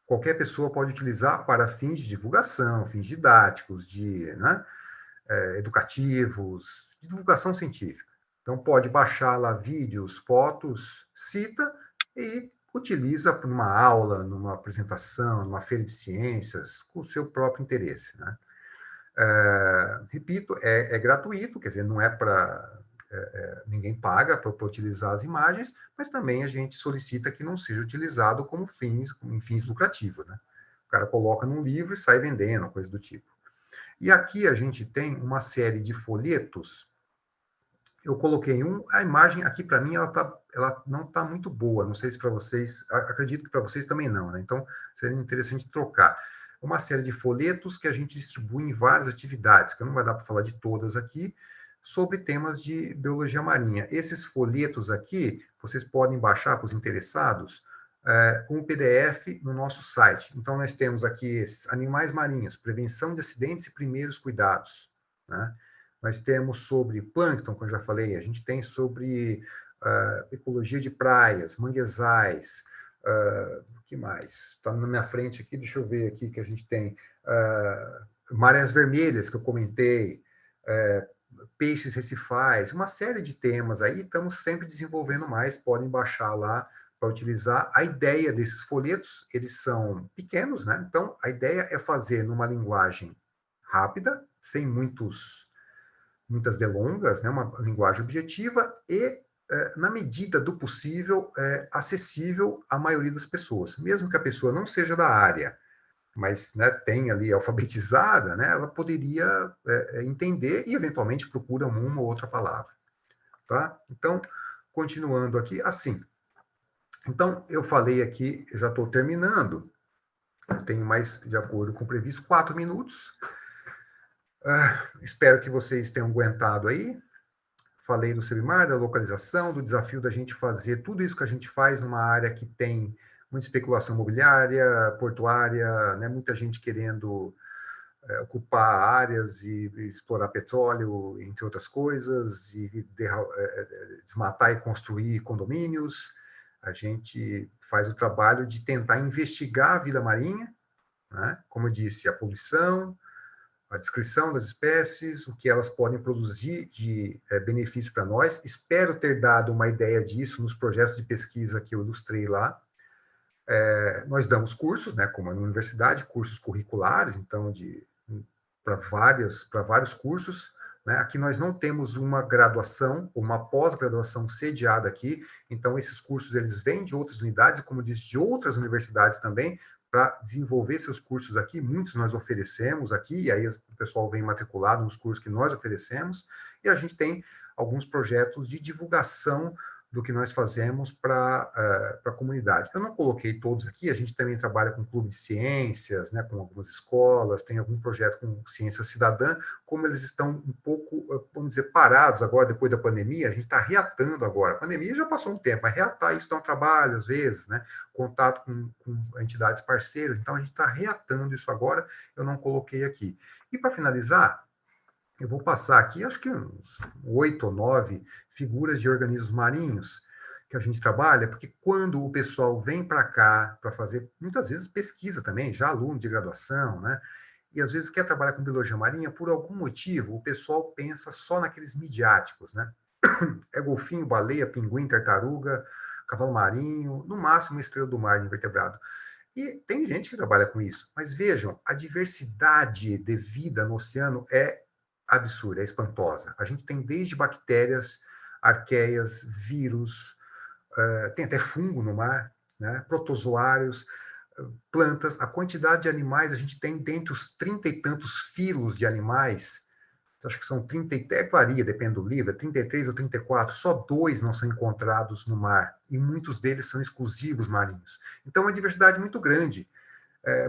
Qualquer pessoa pode utilizar para fins de divulgação, fins didáticos, né, educativos, de divulgação científica. Então, pode baixar lá vídeos, fotos, cita e utiliza para uma aula, numa apresentação, numa feira de ciências, com o seu próprio interesse, né? Repito, é gratuito, quer dizer, não é para ninguém paga para utilizar as imagens, mas também a gente solicita que não seja utilizado como em fins lucrativos, né? O cara coloca num livro e sai vendendo, coisa do tipo. E aqui a gente tem uma série de folhetos. Eu coloquei a imagem aqui para mim ela não está muito boa. Não sei se para vocês, acredito que para vocês também não, né? Então seria interessante trocar. Uma série de folhetos que a gente distribui em várias atividades, que não vai dar para falar de todas aqui, sobre temas de biologia marinha. Esses folhetos aqui, vocês podem baixar para os interessados com o PDF no nosso site. Então, nós temos aqui animais marinhos, prevenção de acidentes e primeiros cuidados, né? nós temos sobre plâncton, como eu já falei, a gente tem sobre ecologia de praias, manguezais, o que mais? Está na minha frente aqui, deixa eu ver aqui que a gente tem marés vermelhas, que eu comentei, peixes recifais, uma série de temas aí, estamos sempre desenvolvendo mais, podem baixar lá para utilizar. A ideia desses folhetos, eles são pequenos, né? Então, a ideia é fazer numa linguagem rápida, sem muitas delongas, né? Uma linguagem objetiva e, na medida do possível, acessível à maioria das pessoas. Mesmo que a pessoa não seja da área, mas, né, tem ali alfabetizada, né, ela poderia entender e, eventualmente, procura uma ou outra palavra. Tá? Então, continuando aqui, assim. Então, eu falei aqui, já estou terminando, tenho mais, de acordo com o previsto, 4 minutos. Espero que vocês tenham aguentado aí. Falei do Sebimar, da localização, do desafio da gente fazer tudo isso que a gente faz numa área que tem muita especulação imobiliária, portuária, né, muita gente querendo ocupar áreas e explorar petróleo, entre outras coisas, e desmatar e construir condomínios. A gente faz o trabalho de tentar investigar a vida marinha, né? Como eu disse, a poluição, a descrição das espécies, o que elas podem produzir de benefício para nós. Espero ter dado uma ideia disso nos projetos de pesquisa que eu ilustrei lá. Nós damos cursos, né, como na universidade, cursos curriculares, então, para vários cursos. Né? Aqui nós não temos uma graduação, uma pós-graduação sediada aqui, então esses cursos eles vêm de outras unidades, como disse, de outras universidades também, para desenvolver seus cursos aqui. Muitos nós oferecemos aqui, e aí o pessoal vem matriculado nos cursos que nós oferecemos, e a gente tem alguns projetos de divulgação do que nós fazemos para a comunidade. Eu não coloquei todos aqui, a gente também trabalha com clube de ciências, né, com algumas escolas, tem algum projeto com ciência cidadã, como eles estão um pouco, vamos dizer, parados agora, depois da pandemia, a gente está reatando agora. A pandemia já passou um tempo, mas reatar isso dá um trabalho, às vezes, né, contato com entidades parceiras, então a gente está reatando isso agora, eu não coloquei aqui. E para finalizar, eu vou passar aqui, acho que uns 8 ou 9 figuras de organismos marinhos que a gente trabalha, porque quando o pessoal vem para cá para fazer, muitas vezes, pesquisa também, já aluno de graduação, né? E às vezes quer trabalhar com biologia marinha, por algum motivo, o pessoal pensa só naqueles midiáticos, né? É golfinho, baleia, pinguim, tartaruga, cavalo marinho, no máximo estrela do mar, invertebrado. E tem gente que trabalha com isso, mas vejam, a diversidade de vida no oceano é absurda, é espantosa. A gente tem desde bactérias, arqueias, vírus, tem até fungo no mar, né? Protozoários, plantas. A quantidade de animais, a gente tem dentre os 30 e tantos filos de animais, acho que são 30, até varia, depende do livro, 33 ou 34, só 2 não são encontrados no mar, e muitos deles são exclusivos marinhos. Então, é uma diversidade muito grande.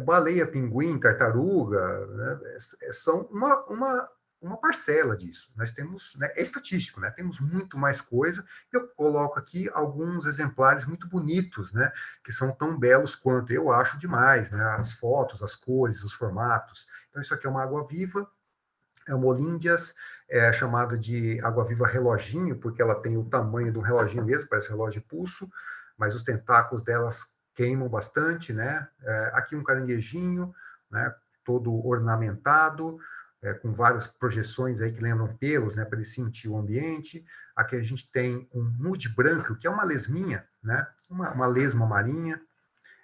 Baleia, pinguim, tartaruga, né, são uma parcela disso. Nós temos, né, é estatístico, né, temos muito mais coisa. Eu coloco aqui alguns exemplares muito bonitos, né, que são tão belos quanto eu acho demais, né, as fotos, as cores, os formatos. Então, isso aqui é uma água-viva, é uma olíndias, é chamada de água-viva reloginho, porque ela tem o tamanho de um reloginho mesmo, parece um relógio de pulso, mas os tentáculos delas queimam bastante, né? Aqui um caranguejinho, né? Todo ornamentado, com várias projeções aí que lembram pelos, né? Para ele sentir o ambiente. Aqui a gente tem um nude branco, que é uma lesminha, né? Uma lesma marinha.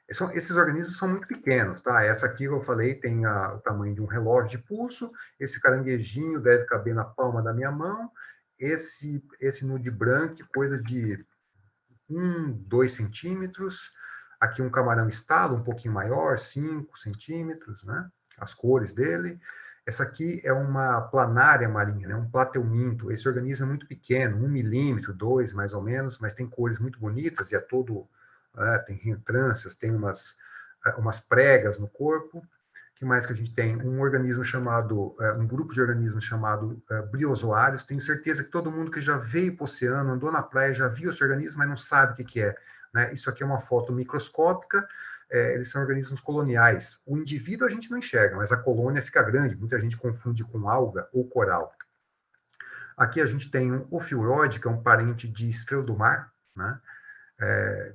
Esses organismos são muito pequenos, tá? Essa aqui eu falei tem o tamanho de um relógio de pulso. Esse caranguejinho deve caber na palma da minha mão. Esse nudibranque, coisa de 2 centímetros. Aqui um camarão estalo, um pouquinho maior, 5 centímetros, né? As cores dele. Essa aqui é uma planária marinha, né? Um plateuminto. Esse organismo é muito pequeno, 1 milímetro, 2 mais ou menos, mas tem cores muito bonitas e é todo, tem reentrâncias, tem umas pregas no corpo. O que mais que a gente tem? Um organismo chamado, um grupo de organismos chamado briozoários. Tenho certeza que todo mundo que já veio para o oceano, andou na praia, já viu esse organismo, mas não sabe o que é. Né? Isso aqui é uma foto microscópica, eles são organismos coloniais. O indivíduo a gente não enxerga, mas a colônia fica grande, muita gente confunde com alga ou coral. Aqui a gente tem um ofiuroide, que é um parente de estrela do mar, né?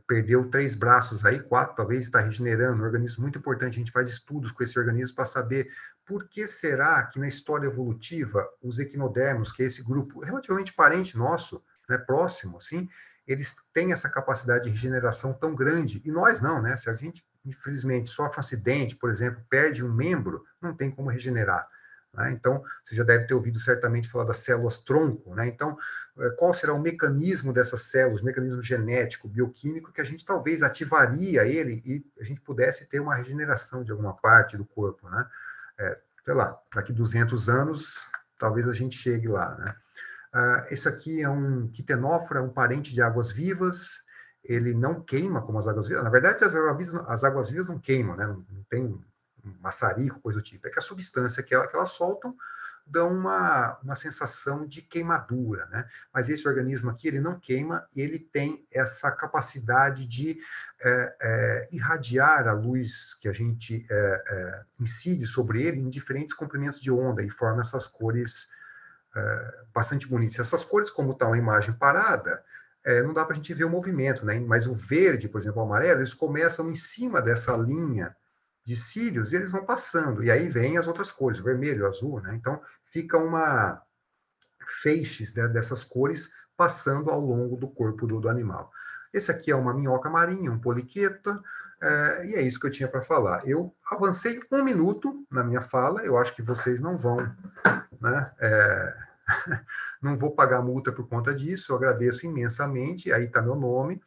Perdeu 3 braços aí, 4, talvez está regenerando, um organismo muito importante. A gente faz estudos com esse organismo para saber por que será que na história evolutiva os equinodermos, que é esse grupo relativamente parente nosso, né, próximo, assim, eles têm essa capacidade de regeneração tão grande, e nós não, né? Se a gente, infelizmente, sofre um acidente, por exemplo, perde um membro, não tem como regenerar. Né? Então, você já deve ter ouvido certamente falar das células tronco, né? Então, qual será o mecanismo dessas células, o mecanismo genético, bioquímico, que a gente talvez ativaria ele e a gente pudesse ter uma regeneração de alguma parte do corpo, né? Sei lá, daqui 200 anos, talvez a gente chegue lá, né? Esse aqui é um quitenófora, um parente de águas-vivas. Ele não queima como as águas-vivas. Na verdade, as águas-vivas não queimam, né? Não tem um maçarico, coisa do tipo. É que a substância que elas soltam dão uma sensação de queimadura, né? Mas esse organismo aqui, ele não queima e ele tem essa capacidade de irradiar a luz que a gente incide sobre ele em diferentes comprimentos de onda e forma essas cores bastante bonitas. Essas cores, como está uma imagem parada, não dá para a gente ver o movimento, né? Mas o verde, por exemplo, o amarelo, eles começam em cima dessa linha de cílios e eles vão passando. E aí vem as outras cores, o vermelho, o azul, né? Então, fica uma feixes, né, dessas cores passando ao longo do corpo do animal. Esse aqui é uma minhoca marinha, um poliqueta, e é isso que eu tinha para falar. Eu avancei 1 minuto na minha fala, eu acho que vocês não vão, né, não vou pagar multa por conta disso, eu agradeço imensamente, aí está meu nome,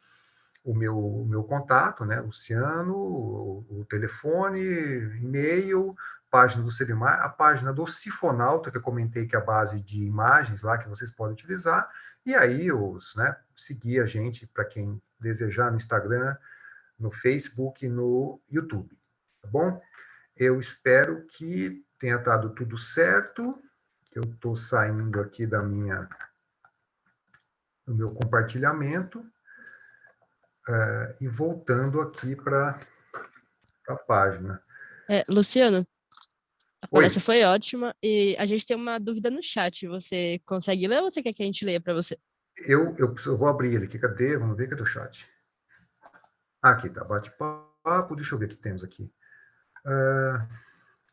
o meu contato, né, Luciano, o telefone, e-mail, página do Selimar, a página do Sifonauta, que eu comentei que é a base de imagens lá que vocês podem utilizar, e aí seguir a gente, para quem desejar, no Instagram, no Facebook e no YouTube, tá bom? Eu espero que tenha dado tudo certo. Eu estou saindo aqui do meu compartilhamento e voltando aqui para a página. Luciano, a palestra Oi, foi ótima e a gente tem uma dúvida no chat. Você consegue ler ou você quer que a gente leia para você? eu vou abrir ele aqui. Cadê? Vamos ver, cadê o chat? Aqui tá, bate-papo. Deixa eu ver o que temos aqui.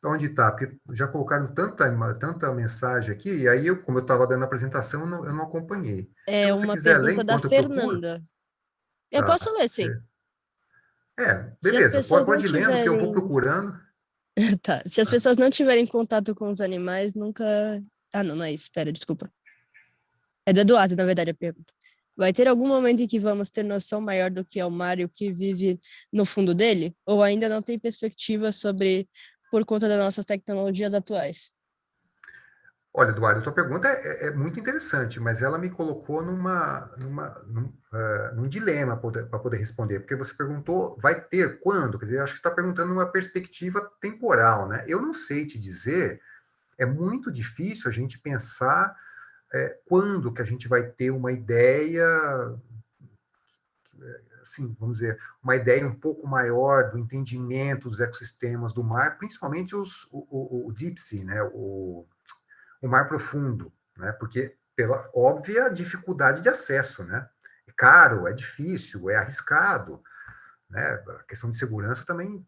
Onde está? Porque já colocaram tanta mensagem aqui, e aí, como eu estava dando a apresentação, eu não acompanhei. Se É você uma quiser ler pergunta da enquanto eu procuro, Fernanda. Eu tá. posso ler, sim. Se as Beleza. pessoas não Pode ir lendo que eu vou tiverem. procurando. Tá. Se as Tá. pessoas não tiverem contato com os animais, nunca. Ah, não, não é isso. Espera, desculpa. É do Eduardo, na verdade, a pergunta. Vai ter algum momento em que vamos ter noção maior do que é o mar e o que vive no fundo dele? Ou ainda não tem perspectiva sobre por conta das nossas tecnologias atuais? Olha, Eduardo, a tua pergunta é muito interessante, mas ela me colocou num dilema para poder responder, porque você perguntou, vai ter quando? Quer dizer, acho que você está perguntando numa perspectiva temporal, né? Eu não sei te dizer, é muito difícil a gente pensar quando que a gente vai ter uma ideia, assim, vamos dizer, uma ideia um pouco maior do entendimento dos ecossistemas do mar, principalmente o deep sea, né? O mar profundo, né? Porque pela óbvia dificuldade de acesso, né? É caro, é difícil, é arriscado, né? A questão de segurança também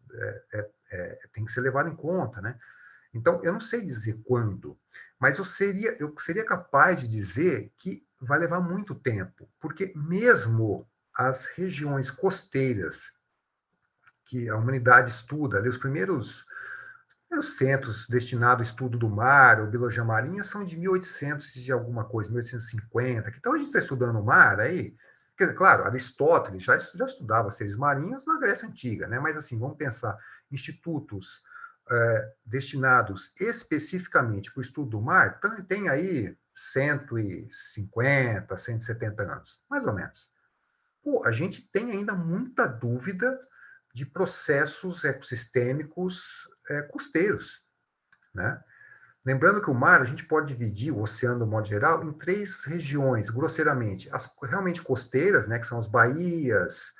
tem que ser levada em conta, né? Então, eu não sei dizer quando, mas eu seria capaz de dizer que vai levar muito tempo, porque mesmo as regiões costeiras que a humanidade estuda, ali, os primeiros centros destinados ao estudo do mar, ou biologia marinha, são de 1800 de alguma coisa, 1850. Então, a gente está estudando o mar aí. Claro, Aristóteles já estudava seres marinhos na Grécia Antiga, né? Mas, assim, vamos pensar, institutos destinados especificamente para o estudo do mar, tem aí 150, 170 anos, mais ou menos. Pô, a gente tem ainda muita dúvida de processos ecossistêmicos costeiros, né? Lembrando que o mar, a gente pode dividir, o oceano, de modo geral, em 3 regiões, grosseiramente. As realmente costeiras, né, que são as baías,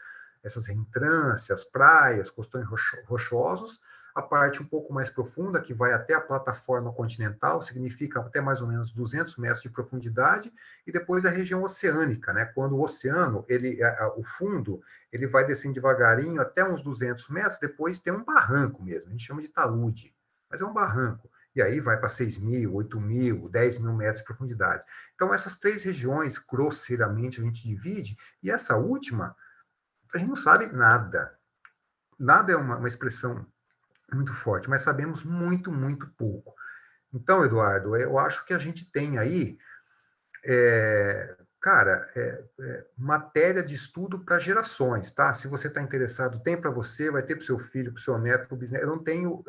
essas reentrâncias, praias, costões rochosos. a parte um pouco mais profunda, que vai até a plataforma continental, significa até mais ou menos 200 metros de profundidade, e depois a região oceânica, né? Quando o oceano, o fundo, ele vai descendo devagarinho até uns 200 metros, depois tem um barranco mesmo, a gente chama de talude, mas é um barranco. E aí vai para 6 mil, 8 mil, 10 mil metros de profundidade. Então, essas três regiões, grosseiramente, a gente divide, e essa última, a gente não sabe nada. Nada é uma expressão muito forte, mas sabemos muito, muito pouco. Então, Eduardo, eu acho que a gente tem aí, cara, matéria de estudo para gerações, tá? Se você está interessado, tem para você, vai ter para o seu filho, para o seu neto, para o bisneto. Eu não tenho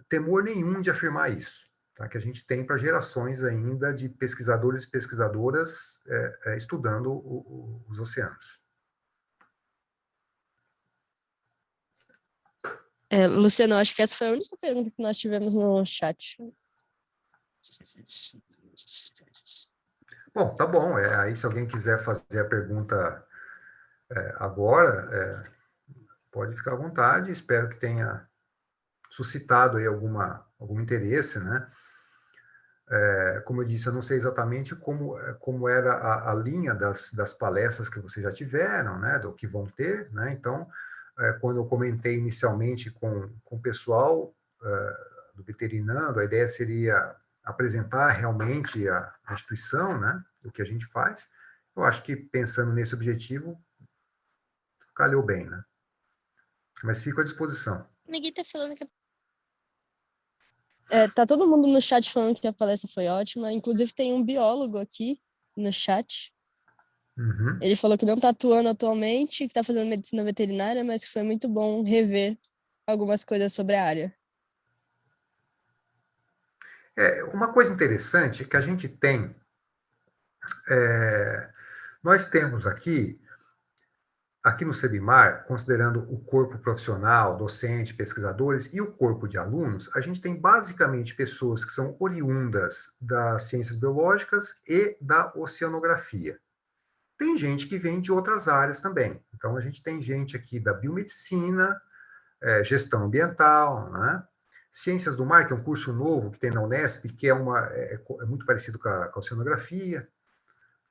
temor nenhum de afirmar isso, tá? Que a gente tem para gerações ainda de pesquisadores e pesquisadoras estudando os oceanos. Luciano, acho que essa foi a única pergunta que nós tivemos no chat. Bom, tá bom. Aí, se alguém quiser fazer a pergunta agora, pode ficar à vontade. Espero que tenha suscitado aí algum interesse, né? Como eu disse, eu não sei exatamente como era a linha das palestras que vocês já tiveram, né? Do que vão ter, né? Então, quando eu comentei inicialmente com o pessoal do Veterinando, a ideia seria apresentar realmente a instituição, né? O que a gente faz. Eu acho que, pensando nesse objetivo, calhou bem, né? Mas fico à disposição. Ninguém tá falando que tá todo mundo no chat falando que a palestra foi ótima. Inclusive, tem um biólogo aqui no chat. Uhum. Ele falou que não está atuando atualmente, que está fazendo medicina veterinária, mas que foi muito bom rever algumas coisas sobre a área. Uma coisa interessante é que a gente tem... nós temos aqui no Sebimar, considerando o corpo profissional, docente, pesquisadores e o corpo de alunos, a gente tem basicamente pessoas que são oriundas das ciências biológicas e da oceanografia. Tem gente que vem de outras áreas também. Então, a gente tem gente aqui da biomedicina, gestão ambiental, né? Ciências do Mar, que é um curso novo que tem na Unesp, que é muito parecido com a oceanografia,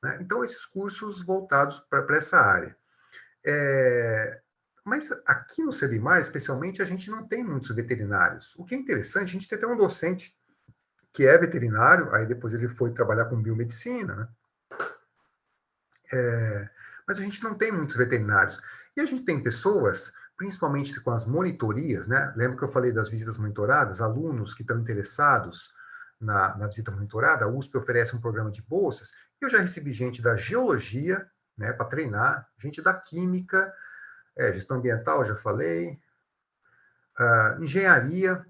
né? Então, esses cursos voltados para essa área. Mas aqui no Sebimar, especialmente, a gente não tem muitos veterinários. O que é interessante, a gente tem até um docente que é veterinário, aí depois ele foi trabalhar com biomedicina, né? Mas a gente não tem muitos veterinários. E a gente tem pessoas, principalmente com as monitorias, né? Lembra que eu falei das visitas monitoradas? Alunos que estão interessados na visita monitorada, a USP oferece um programa de bolsas. Eu já recebi gente da geologia, né, para treinar, gente da química, gestão ambiental, já falei, engenharia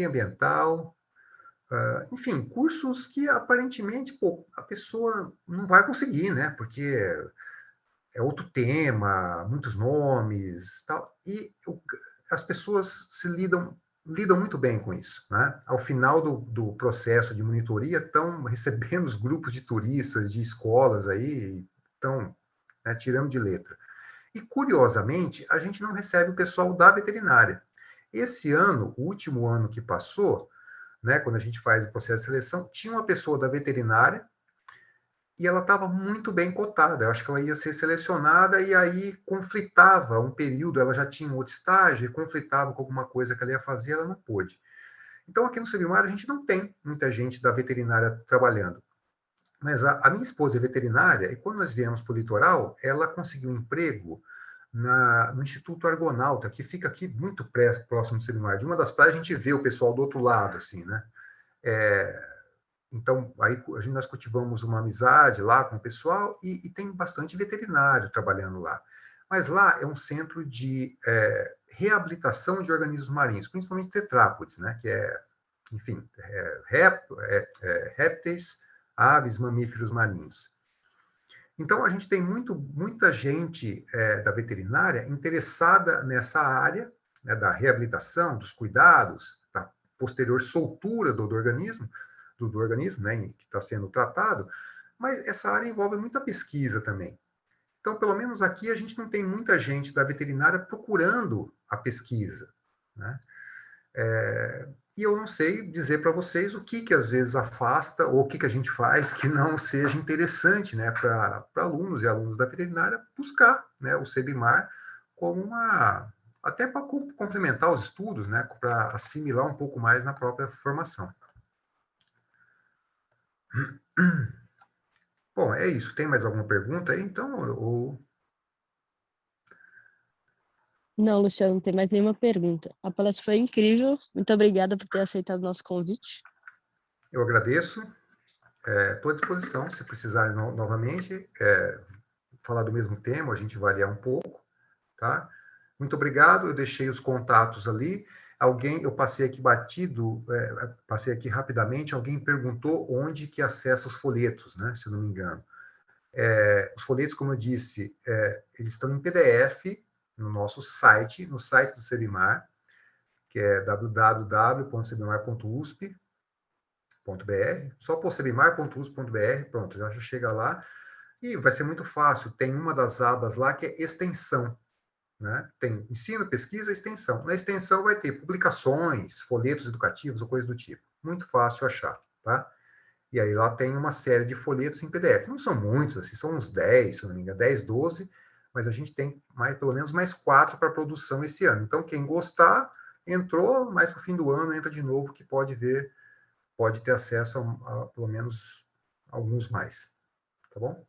ambiental, enfim, cursos que aparentemente a pessoa não vai conseguir, né? Porque é outro tema, muitos nomes, tal, e as pessoas lidam muito bem com isso, né? Ao final do processo de monitoria, estão recebendo os grupos de turistas, de escolas aí, estão, né, tirando de letra. E, curiosamente, a gente não recebe o pessoal da veterinária. Esse ano, o último ano que passou, né, quando a gente faz o processo de seleção, tinha uma pessoa da veterinária e ela estava muito bem cotada. Eu acho que ela ia ser selecionada e aí conflitava um período, ela já tinha um outro estágio e conflitava com alguma coisa que ela ia fazer, ela não pôde. Então, aqui no Sebimar, a gente não tem muita gente da veterinária trabalhando. Mas a minha esposa é veterinária e quando nós viemos para o litoral, ela conseguiu um emprego no Instituto Argonauta, que fica aqui muito próximo do Sebimar. De uma das praias, a gente vê o pessoal do outro lado, assim, né? Então, aí nós cultivamos uma amizade lá com o pessoal e tem bastante veterinário trabalhando lá. Mas lá é um centro de reabilitação de organismos marinhos, principalmente tetrápodes, né? Que enfim, répteis, aves, mamíferos marinhos. Então, a gente tem muita gente da veterinária interessada nessa área, né, da reabilitação, dos cuidados, da posterior soltura do organismo, né, que está sendo tratado, mas essa área envolve muita pesquisa também. Então, pelo menos aqui, a gente não tem muita gente da veterinária procurando a pesquisa. né? E eu não sei dizer para vocês o que às vezes afasta, ou o que a gente faz que não seja interessante, né, para alunos e alunos da veterinária buscar, né, o CEBIMAR como até para complementar os estudos, né, para assimilar um pouco mais na própria formação. Bom, é isso. Tem mais alguma pergunta aí, então? Não, Luciano, não tem mais nenhuma pergunta. A palestra foi incrível. Muito obrigada por ter aceitado o nosso convite. Eu agradeço. Estou à disposição, se precisarem novamente, falar do mesmo tema, a gente variar um pouco, tá? Muito obrigado, eu deixei os contatos ali. Eu passei aqui batido, passei aqui rapidamente, alguém perguntou onde que acessa os folhetos, né, se eu não me engano. Os folhetos, como eu disse, eles estão em PDF no nosso site, no site do CEBIMAR, que é www.cebimar.usp.br. Só por cebimar.usp.br, pronto, já chega lá. E vai ser muito fácil. Tem uma das abas lá que é extensão, né? Tem ensino, pesquisa, extensão. Na extensão vai ter publicações, folhetos educativos ou coisa do tipo. Muito fácil achar, tá? E aí lá tem uma série de folhetos em PDF. Não são muitos, assim, são uns 10, se não me engano, 10, 12, mas a gente tem pelo menos mais 4 para produção esse ano. Então, quem gostar, entrou, mais para o fim do ano, entra de novo, que pode ver, pode ter acesso a pelo menos alguns mais. Tá bom?